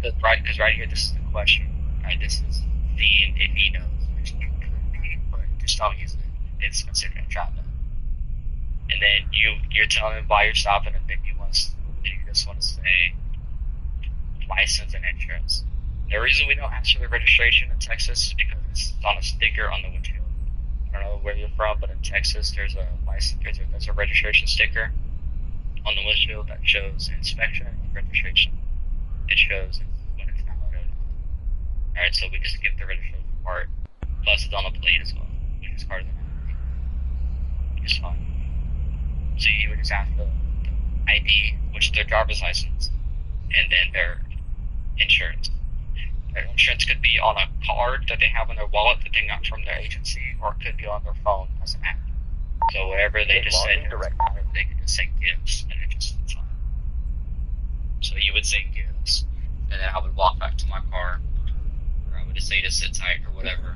Because right here, this is the question. Right, this is seeing if he knows, which you could be, but just don't use it. It's considered a trap. And then you're telling him why you're stopping, and then you just want to say license and insurance. The reason we don't ask for the registration in Texas is because it's on a sticker on the windshield. I don't know where you're from, but in Texas there's a registration sticker on the windshield that shows inspection and registration. It shows when it's valid or not. Alright, so we just skip the registration part. Plus it's on the plate as well, which is harder than that. It's fine. So you would just ask the ID, which is their driver's license, and then their insurance. Their insurance could be on a card that they have in their wallet that they got from their agency, or it could be on their phone as an app. So whatever they just said, they could just say gifts, and it's fine. So you would say gifts, and then I would walk back to my car, or I would just say to sit tight or whatever,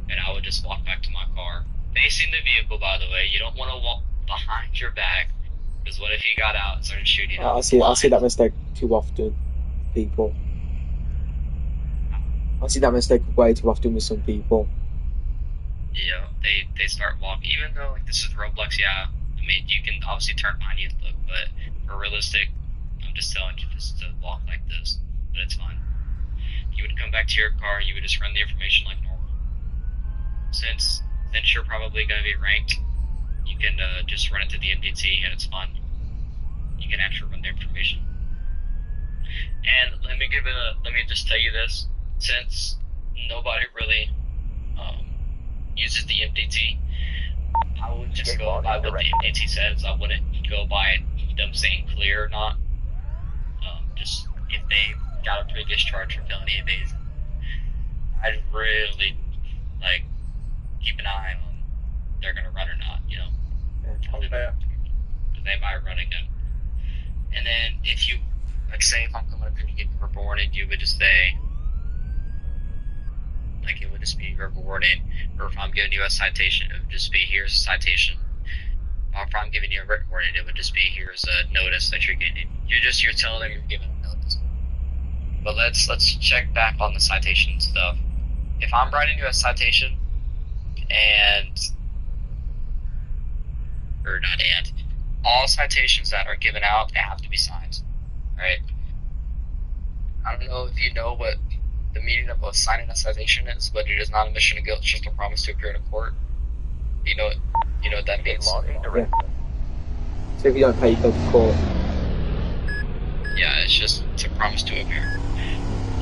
and I would just walk back to my car, facing the vehicle. By the way, you don't want to walk behind your back, because what if he got out and started shooting? I see that mistake too often. People. I see that mistake way too often with some people. Yeah, they start walking, even though like this is Roblox. Yeah, I mean you can obviously turn behind you and look, but for realistic, I'm just telling you just to walk like this, but it's fine. You would come back to your car, you would just run the information like normal. Since you're probably going to be ranked, you can just run it to the MDT and it's fine. You can actually run the information. And let me just tell you this, since nobody really uses the MDT, I would just go by what the MDT says. I wouldn't go by them saying clear or not. Just if they got a previous charge for felony evasion, I'd really keep an eye on they're gonna run or not, you know. They might run again. And then if you say if I'm coming up here to get you rewarded, you would just say it would just be rewarded, or if I'm giving you a citation, it would just be here's a citation. Or if I'm giving you a written warning, it would just be here's a notice that you're getting. You're telling them you're giving a notice. But let's check back on the citation stuff. If I'm writing you a citation all citations that are given out, they have to be signed. Right? I don't know if you know what the meaning of signing a citation is, but it is not a admission of guilt, it's just a promise to appear in a court. You know what that means? Yeah. So if you don't pay, you go to court. Yeah, it's just to promise to appear.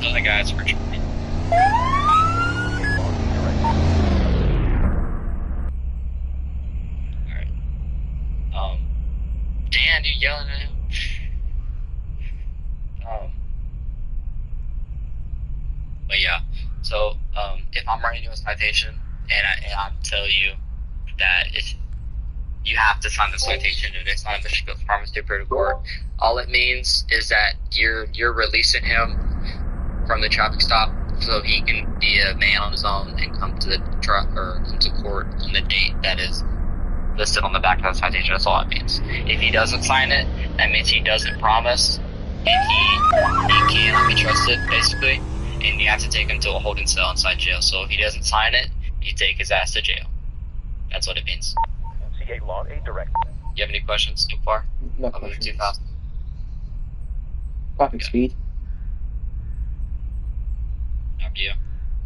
The other guys for training. Alright. Dan, you yelling at him? But yeah, so if I'm writing you a citation and I'm telling you that you have to sign the citation and it's not a Michigan promise to appear to court, all it means is that you're releasing him from the traffic stop so he can be a man on his own and come to come to court on the date that is listed on the back of the citation. That's all it means. If he doesn't sign it, that means he doesn't promise and he cannot be trusted, basically. And you have to take him to a holding cell inside jail. So if he doesn't sign it, you take his ass to jail. That's what it means. C8 Log 8 direct. You have any questions so far? No I'll move questions. too fast. Perfect speed. After you.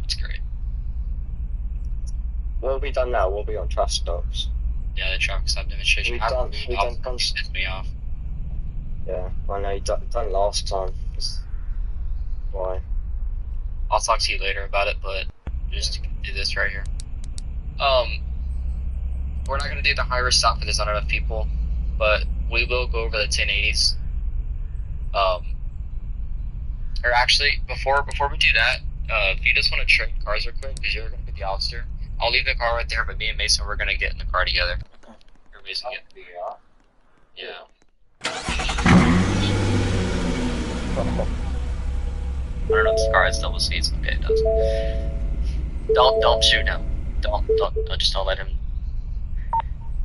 That's great. What have we done now? We'll be on traffic stops. Yeah, the traffic stop demonstration. We've done pissed me off. Yeah, I know you done last time. Why? I'll talk to you later about it, but just to do this right here. We're not going to do the high risk stop because there's not enough people, but we will go over the 1080s. Or actually, before we do that, if you just want to trade cars real quick, because you're going to be the officer, I'll leave the car right there, but me and Mason, we're going to get in the car together. Everybody's going to get. Yeah. I don't know if this car has double seats. Okay, it does. Don't shoot him. Don't let him.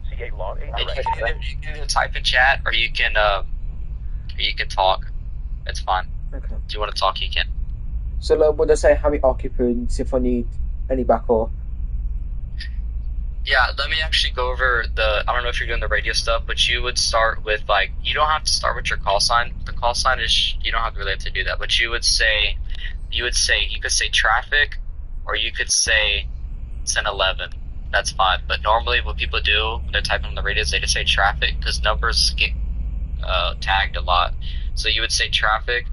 C8 Log 8 You direct. can either type in chat or you can talk. It's fine. Okay. If you want to talk, you can. So would I say how many occupants if I need any backup? Yeah, let me actually go over I don't know if you're doing the radio stuff, but you would start with you don't have to start with your call sign. The call sign is, you don't really have to do that, but you could say traffic, or you could say 1011. That's fine. But normally what people do when they're typing on the radio is they just say traffic, because numbers get tagged a lot. So you would say traffic,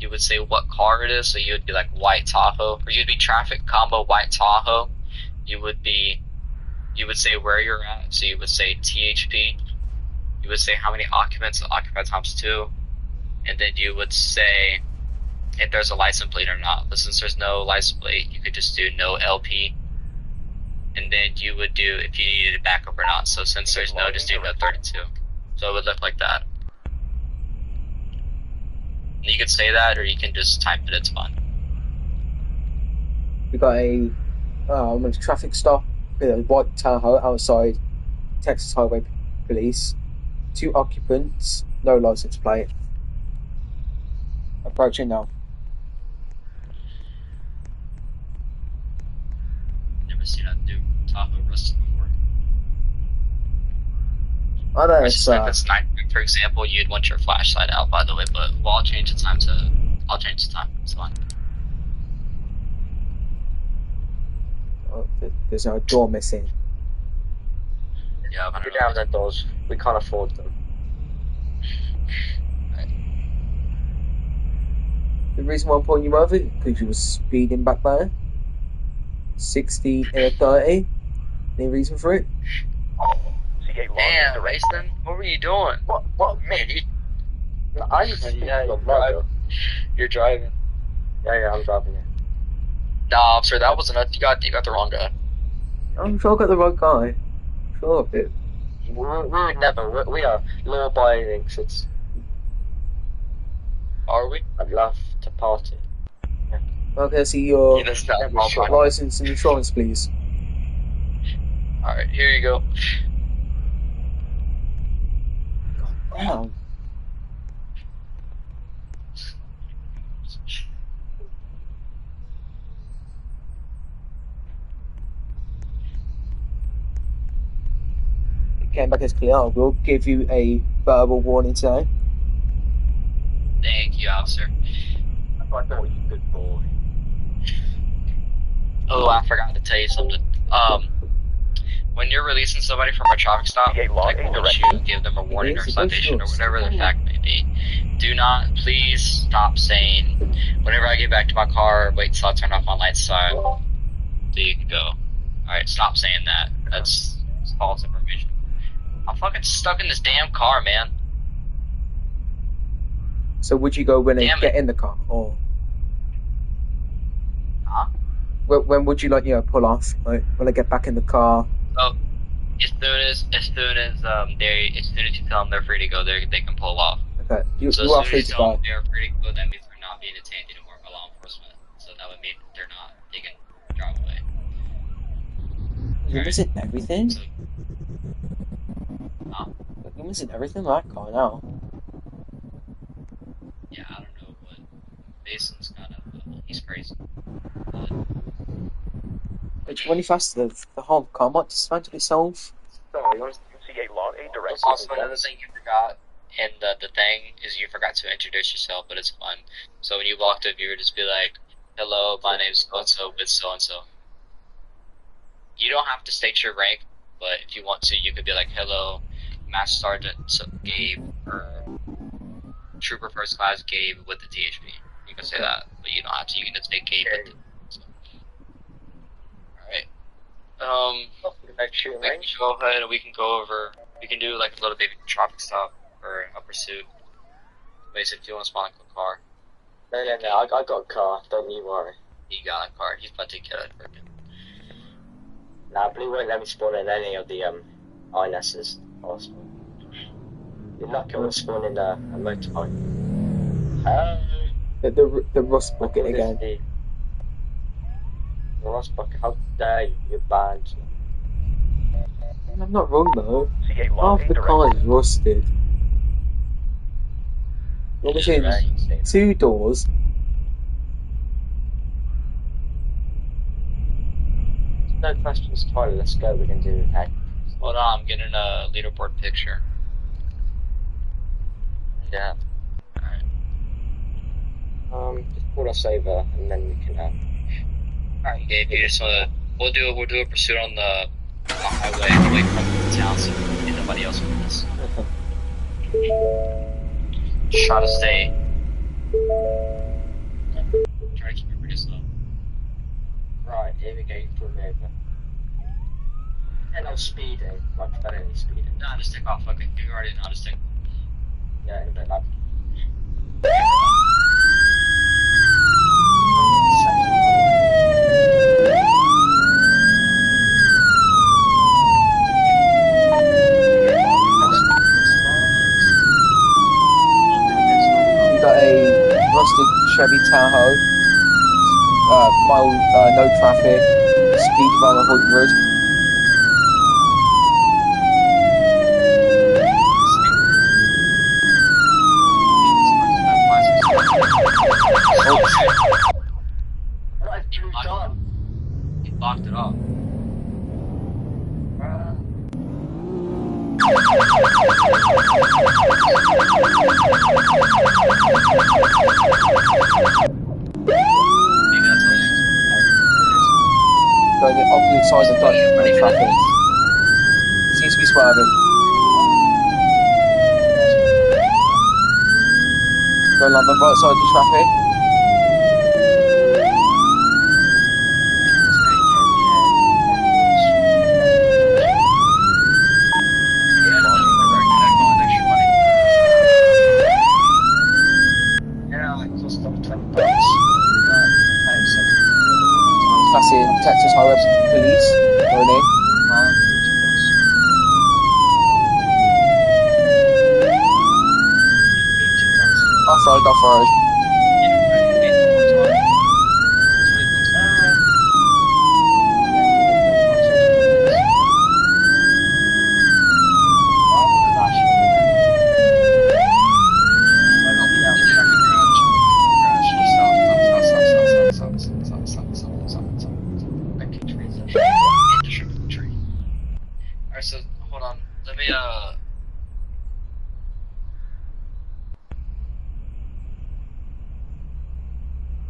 you would say what car it is, so you would be like white Tahoe, or you'd be traffic combo white Tahoe. You would say where you're at, so you would say THP. You would say how many occupants, occupied times 2, and then you would say if there's a license plate or not. But since there's no license plate, you could just do no LP, and then you would do if you needed a backup or not. So since there's no, just do no 32. So it would look like that. And you could say that, or you can just type it. It's fine. We got a traffic stop with a white Tahoe outside Texas Highway Police. 2 occupants, no license plate. Approaching now. Never seen that do Tahoe Rust before. I know it's If it's night, for example, you'd want your flashlight out, by the way. But I'll change the time. It's fine. there's no door missing. Yeah, We don't have their doors. We can't afford them. The reason why I'm pulling you over because you were speeding back there. 60 and a 30. Any reason for it? Damn, Mason, what were you doing? What, me? I'm driving. You're driving. Yeah, I'm driving it. Nah, sir, that wasn't us. You got the wrong guy. I'm sure I got the right guy. Sure of it. We are law-abiding citizens. Are we? I'd love to party. Okay, see your that's not wrong. license and insurance, please. Alright, here you go. Damn. It came back as clear. I will give you a verbal warning today. Thank you, officer. I thought you good boy. Oh, I forgot to tell you something. When you're releasing somebody from a traffic stop, like once you give them a warning or citation or whatever the fact may be, do not please stop saying, whenever I get back to my car, wait till I turn off my lights so you can go. Alright, stop saying that. That's false information. I'm fucking stuck in this damn car, man. So would you go when I get in the car, or? Huh? When would you pull off? Like when I get back in the car? Oh, as soon as you tell them they're free to go, they can pull off. Okay, you are free to go. They're free to go. That means they're not being detained anymore by law enforcement. So that would mean they're not. They can drive away. You're missing everything. So, You're missing everything in that car now. Yeah, I don't know, but Mason's kind of he's crazy. It's really fast. The whole car might dismantle itself. Sorry, you want to see a lot, a direct. Also, another thing you forgot, and the thing is you forgot to introduce yourself, but it's fun. So when you walked up, you would just be like, "Hello, my name's so-and-so with so-and-so." You don't have to state your rank, but if you want to, you could be like, "Hello, Master Sergeant Gabe," or Trooper First Class Gabe with the THP. You can say that, but you don't have to. You can just say Gabe with the Alright. Go ahead and we can go over. We can do like a little baby traffic stop or a pursuit. Basically, if you want to spawn a car. No, I got a car. Don't you worry. He got a car. He's about to get it for him. Nah, Blue won't let me spawn in any of the INSs. You're lucky I will spawn in a motorbike. The rust bucket again. The rust bucket. How dare you? You're banned. I'm not wrong though. Half the car is rusted. You're missing 2 doors. No questions, Tyler. Let's go. We can do it. Hold on, I'm getting a leaderboard picture. Yeah. Alright. Just pull us over and then we can. Alright, Gabe. You just wanna. We'll do a pursuit on the highway away from the town so nobody else with us. Just try to stay. Try to keep it pretty slow. Right, here we go. You pull me over. And I'm speeding. Much better than speeding. Nah, just take off. Okay, you already know how to stick. Yeah, in a bit like. You got a rusted Chevy Tahoe. No traffic. Speed around 100. What have you done? He locked it off. Going the opposite side of the traffic. Seems to be swerving. Going on the right side of the traffic. Passing Texas Highway Police going in. Off-road, off-road. Alright, so hold on. Let me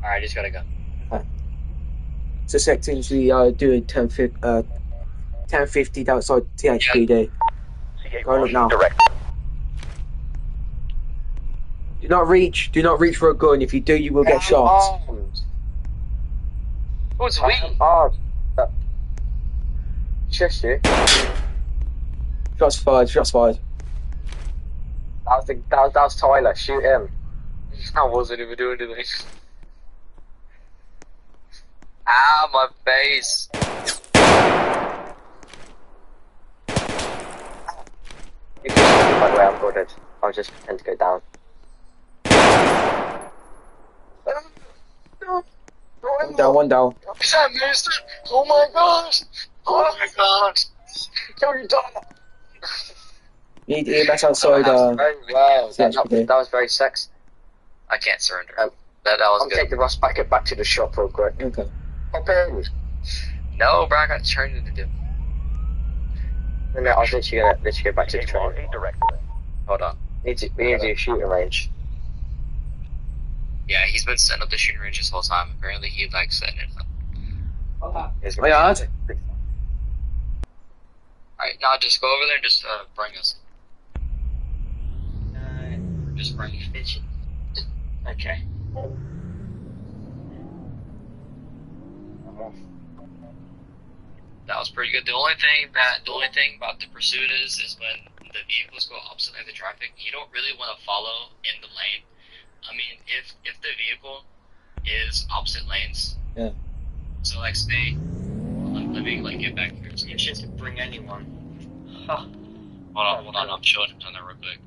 Alright, just gotta go. Suspecting we are doing 1050 outside THPD. Going up now. Direct. Do not reach for a gun. If you do, you will get shot. Who's we? Just you. Shots fired, shots fired. That was Tyler. Shoot him. I wasn't even doing anything. Ah, my face. You can shoot me, by the way. I'm good. I'll just pretend to go down. One down. Is that Mister? Oh my gosh! Oh my god! You're done. You need EMS outside. Wow, THPD. that was very sexy. I can't surrender. That was I'll good. take the Ross back to the shop real quick. Okay. Hop in. No, bro, I got turned into do. No, I was literally gonna go back to the train. Hold on. We need to do a shooting range. Yeah, he's been setting up the shooting range this whole time. Apparently, he likes setting it up. My yard. Alright, now just go over there and just bring us. Just bring us. Okay. That was pretty good. The only thing about the pursuit is when the vehicles go opposite lane of the traffic, you don't really want to follow in the lane. I mean, if the vehicle is opposite lanes. Yeah. So like, say, let me like get back here. You should bring anyone. Hold on, I'm showing it on there real quick.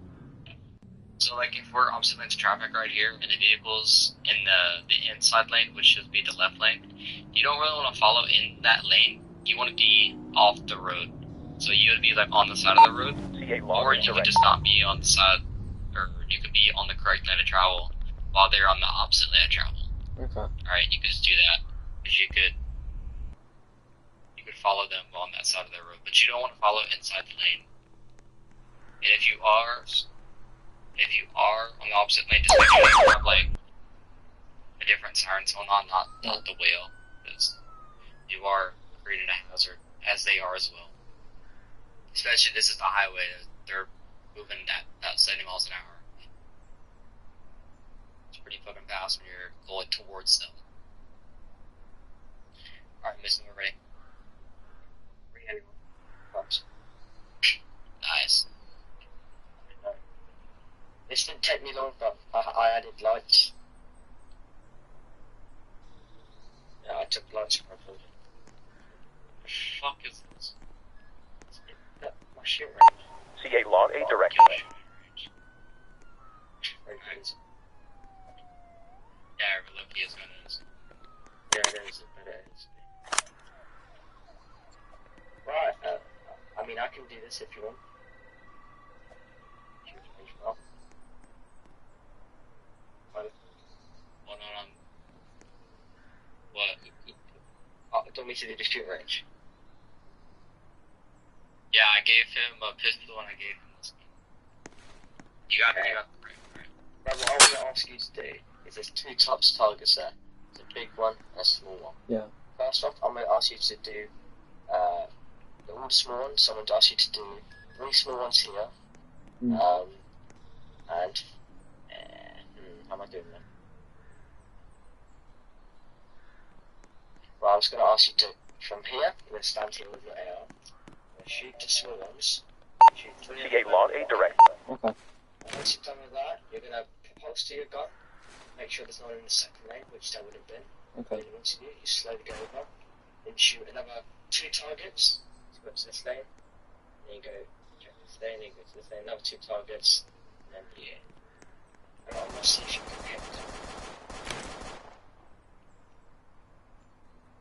So like, if we're opposite lanes of traffic right here, and the vehicle's in the inside lane, which should be the left lane, you don't really want to follow in that lane. You want to be off the road. So you would be like on the side of the road, or you could just not be on the side, or you could be on the correct lane of travel while they're on the opposite lane of travel. Okay. Alright, you could just do that, because you could follow them on that side of the road, but you don't want to follow inside the lane. And if you are on the opposite lane, just make sure you have like a different siren going on, not the whale, because you are creating a hazard, as they are as well. Especially this is the highway, they're moving at 70 miles an hour. It's pretty fucking fast when you're going towards them. Alright, Missing, we're ready. Nice. This didn't take me long, but I added lights. Yeah, I took lights from my phone. What the fuck is this? My shit range. CA log A direct. Yeah, I really look is gonna is. Yeah, it is. It is. Right, I mean, I can do this if you want. What? Don't we see the shooting range? Yeah, I gave him a pistol and I gave him this. You got the right. Now, what I want to ask you to do is there's two types of targets there. There's a big one and a small one. Yeah. First off, I'm going to ask you to do all the small ones. So I'm going to ask you to do 3 small ones here. Mm. And how am I doing that? Well, I was going to ask you to, from here, you're going to stand here with your AR. Shoot the small ones. Shoot 3 CA log 8 direct. Okay. And once you've done with that, you're going to holster your gun. Make sure there's no one in the second lane, which there would have been. Okay. Then once you do, you slowly go over. Then shoot another 2 targets. So go to this lane. Then you go check this lane, then you go to this lane, another 2 targets. And then here. And I'm going to see if you can hit.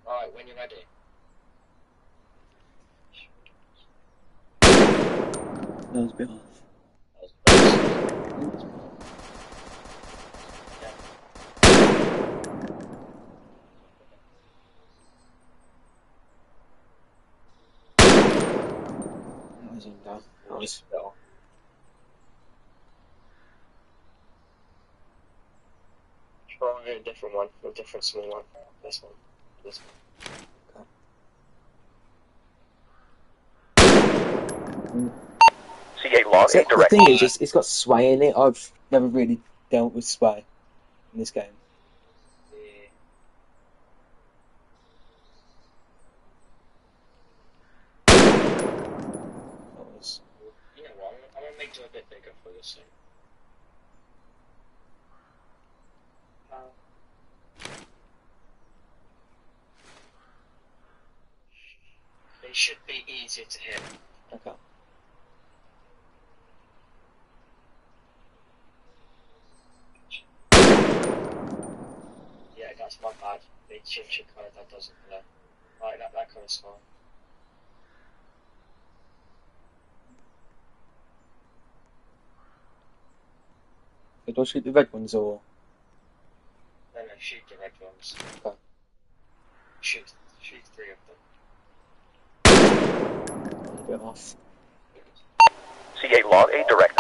Alright, when you're ready. That was a bit off. That was in that. That was well. Try a different one, a different small one. This one. This one. CA log So 8 the direct. thing is, it's got sway in it. I've never really dealt with sway in this game. That was. You know what, I'm going to make it a bit bigger for you soon. They should be easier to hit. Okay. Yeah, that's my bad. The chip colour, that doesn't colour. Right, that colour's fine. Do I shoot the red ones or? No, shoot the red ones. Okay. Shoot 3 of them. That was a bit off. CA log 8 direct.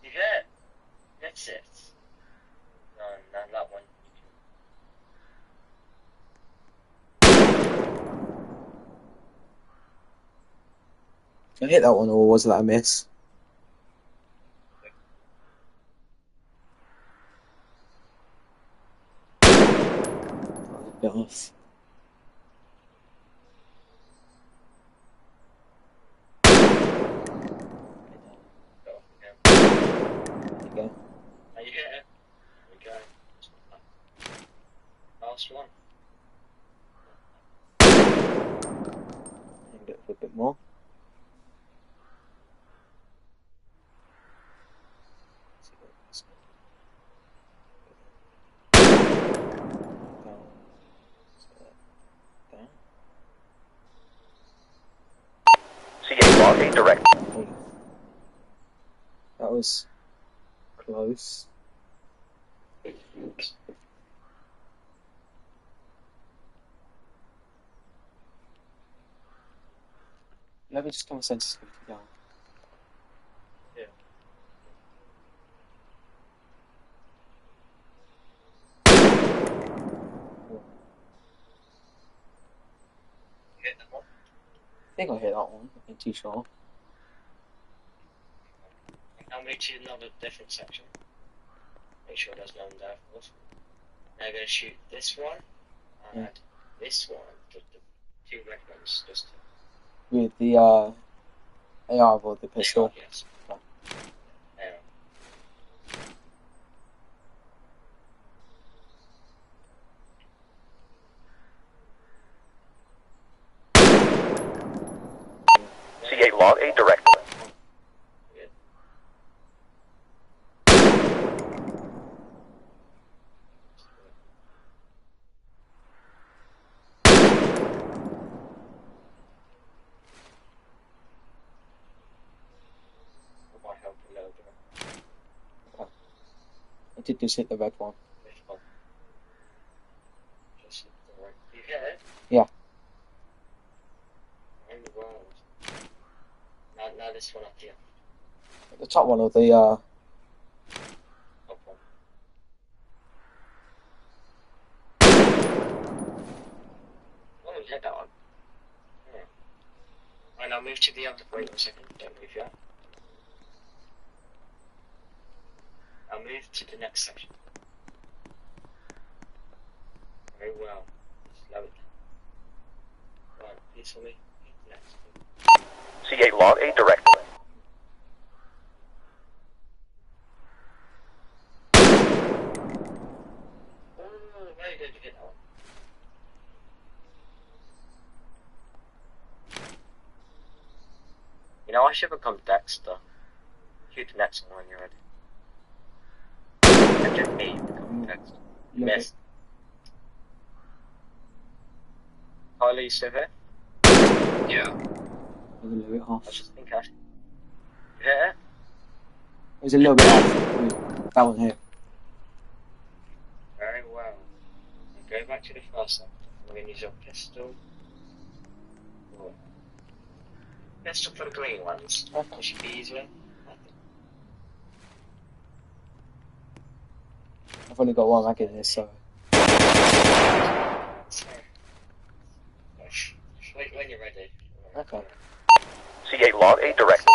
You hit! That's it. No, that one. I hit that one, or was that a miss? That was a bit off. There you go. Now you hit it. There we go. Last one. Aimed it for a bit more. CA log 8 direct. That was close. Let me just come sensitivity down. Yeah. Hit that one. I think I hit that one. I'm too sure. I'll move to another different section. Make sure there's no one there, of course. Now I'm going to shoot this one and this one, the 2 red ones, just to... With the AR or the pistol. Yes. Okay. CA log 8 direct. Might help a little bit. I did just hit the red one. This one. Just hit the right. You hit it? Yeah. In the world. Now this one up here. The top one or the Top one. Oh, you hit that one. Yeah. Right, now move to the other. Wait a second, don't move yet. I'll move to the next section. Very well. Slow it down. Right, please for me. Next. C8 log A direct. Oh, very good, you hit that one. You know, I should become Dexter. Shoot the next one when you're ready. And just me become Dexter. You Yeah. missed. Tyler, you still here? Yeah. was a little bit off. I was just thinking. You hit it? It was a little bit off. That one hit. Very well. And go back to the first one. We're going to use your pistol. Oh. Pistol for the green ones. Okay. It should be easier. I've only got one mag in this, so. Wait when you're ready. Okay. C8 log A direct.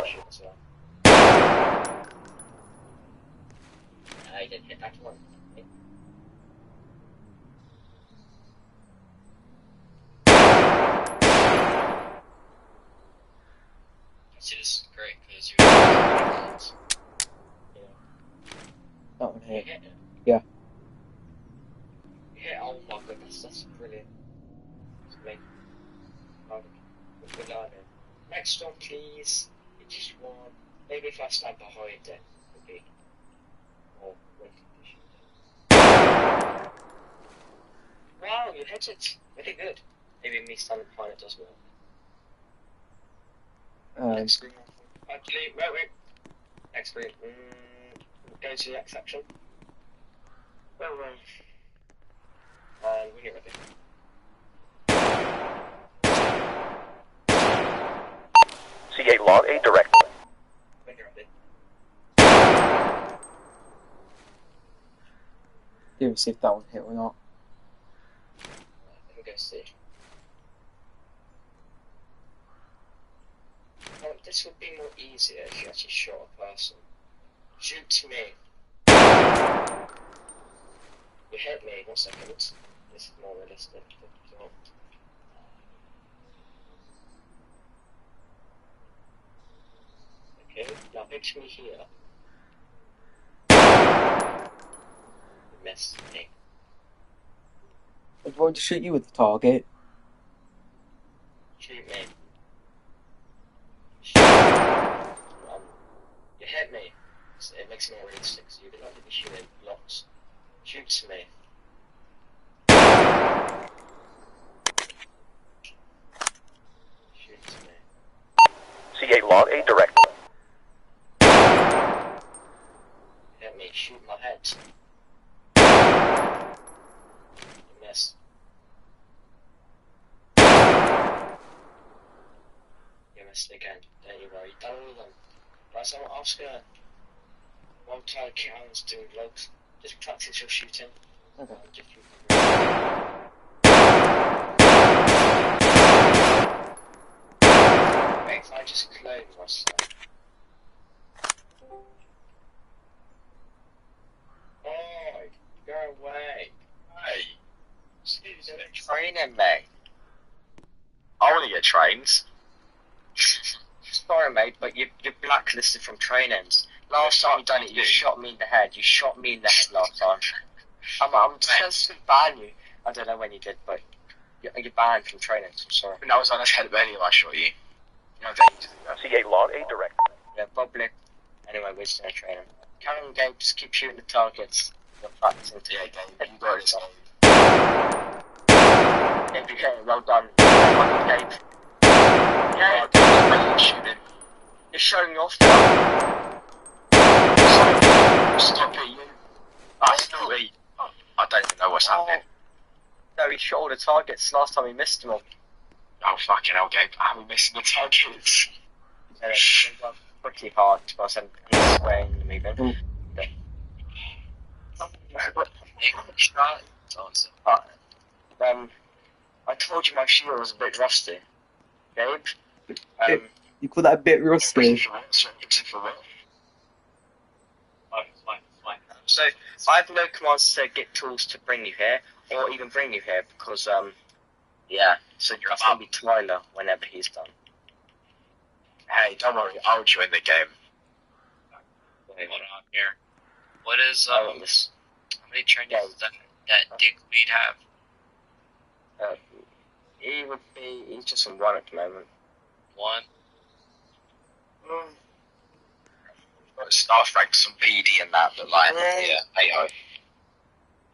I didn't hit that one. See, this is great because you're. That one You hit. hit it? Yeah. You hit it? Oh my goodness, that's brilliant. It's amazing. Good learning. Next one, please. You just want. Maybe if I stand behind it, would be more wind condition. Wow, you hit it. Really good. Maybe me standing behind it does more. Next screen. Actually, wait. Next screen. Go to the next section. Well, and when you're ready. C8 log A direct. When you're ready. Didn't see if that one hit or not. Let me go see. This would be more easier if you actually shot a person. Shoot to me. You hit me, 1 second. This is more realistic. Okay, now picture me here. You missed me. I'm going to shoot you with the target. Shoot me. You hit me. So it makes it more realistic, so you're not going to be shooting lots. Shoot to me. Shoot to me. C8 log A direct. Hit me, shoot my head. You miss. You missed again, don't you worry. Done all of them. Right, so I'm just gonna. One time counts doing logs. Just practice your shooting. Okay. Just shoot. Wait, if I just clone myself. Oh, go away. Hey, Excuse me, training me. I want to get trained. Sorry, mate, but you're blacklisted from trainings. Last time you done it, you shot me in the head. You shot me in the head last time. I'm supposed to ban you. I don't know when you did, but you're banned from trainings. I'm sorry. That was on his head anyway, I shot you. You know, that C8 log A direct. Yeah, probably. Anyway, we're still in training. Carry on, Gabe. Just keep shooting the targets. You're practicing today. Yeah, Gabe, you got it. Gabe, you're getting well done. Oh, Gabe. Yeah, I'm shooting. you're showing off now. Stop it, you. That's naughty. I don't even know what's happening. No, he shot all the targets. Last time he missed them all. Oh, fucking hell, Gabe. I'm missing the targets. Yeah, pretty hard because I'm square in the movement. Mm. I told you my shield was a bit rusty, Gabe. You call that a bit rusty? So I have no commands to get tools to bring you here, or even bring you here, because yeah. So that's gonna be Tyler whenever he's done. Hey, don't worry, I'll join the game. Hold on here. What is how many trainings that Dickweed have? He's just on one at the moment. One. Staff rank some PD and that, but like, yeah, hey-ho.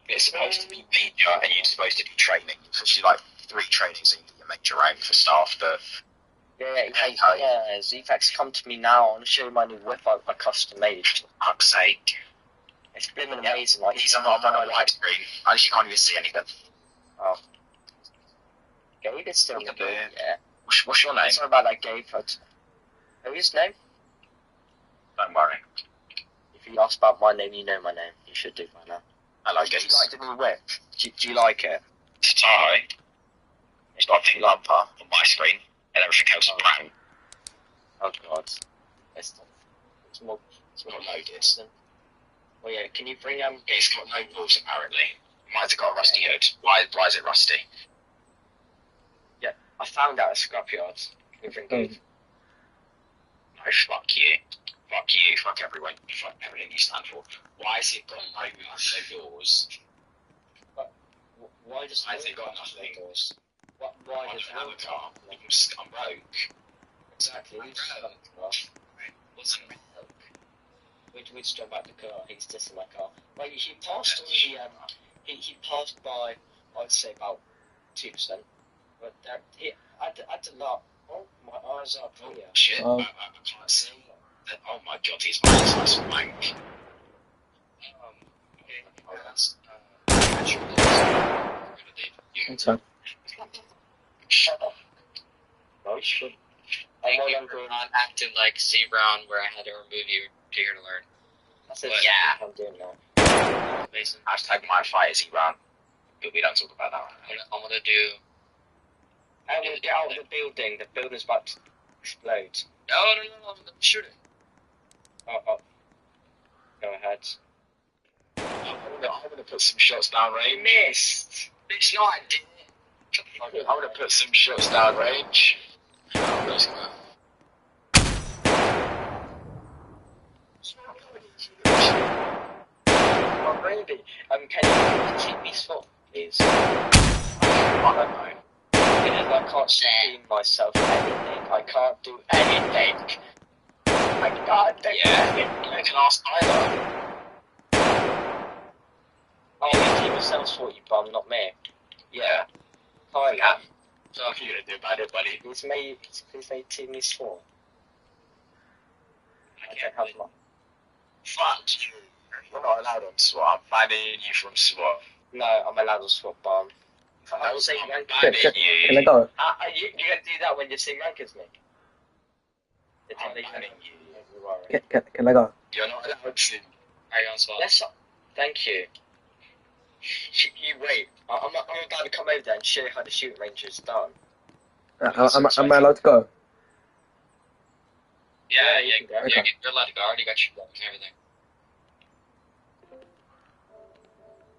It's supposed to be media and you're supposed to do training. So she's like 3 trainings and you make your rank for staff, but Zefak's come to me now. I want to show you my new whip I custom made. For fuck's sake. It's been amazing. Like, he's on a widescreen. I actually can't even see anything. Oh. Gabe is still good. Yeah. What's your name? Sorry about that, Gabe. Who's his name? Don't worry. If you ask about my name, you know my name. You should do by now. I like it. Do you like the new whip? Do you like it? Sorry. It's got a pink bumper on my screen, and everything else is brown. Oh god. It's more loaded. Well, yeah, can you bring It's got no balls apparently. Mine's got a rusty hood. Why is it rusty? Yeah, I found out at scrapyard. Can you bring it? No, fuck you. Fuck you, fuck everyone, fuck everything you stand for. Why has it got no doors? Why has it got nothing? Why does it have a car? I'm broke. Exactly. Wasn't we just jump back the car. He's dissing my car. Well, he passed all the he passed by, I'd say about 2%. But I had to laugh. Oh, my eyes are brilliant. Shit, I can't see. Oh my god, he's nice wank. That's Okay. Shut up. No, shit. Thank you for not acting like Z-Brown where I had to remove you to here to learn. That's it. Yeah. I'm doing now. Mason. Hashtag my fight is Z-Brown. But we don't talk about that. I'm gonna do... I will get out of the building. The building's about to explode. No, I'm gonna shoot it. Oh. Go ahead. I'm gonna put some shots down range. Missed! It's not, I'm gonna put some shots down range. Let's go. Oh, really? Can you keep me spot, please? I don't know. Because I can't stream myself anything. I can't do anything. I can't do anything. You can ask Tyler. Oh, you team yourself for you, bum, not me. Yeah. Tyler. Yeah. So what are you gonna do about it, buddy? Please make team me swore. I can't have my... Fuck you. You're not allowed on SWAT. I'm banning you from SWAT. No, I'm allowed to swap bum. I will say rank. Can I go? You can do that when you see rank as me. I'm banning you. Can I go? You're not allowed to. Are you on SWAT? Thank you. You wait. I'm about to come over there and show you how the shooting range is done. Am I allowed to go? Yeah, you can go. You're allowed to go. I already got your and everything.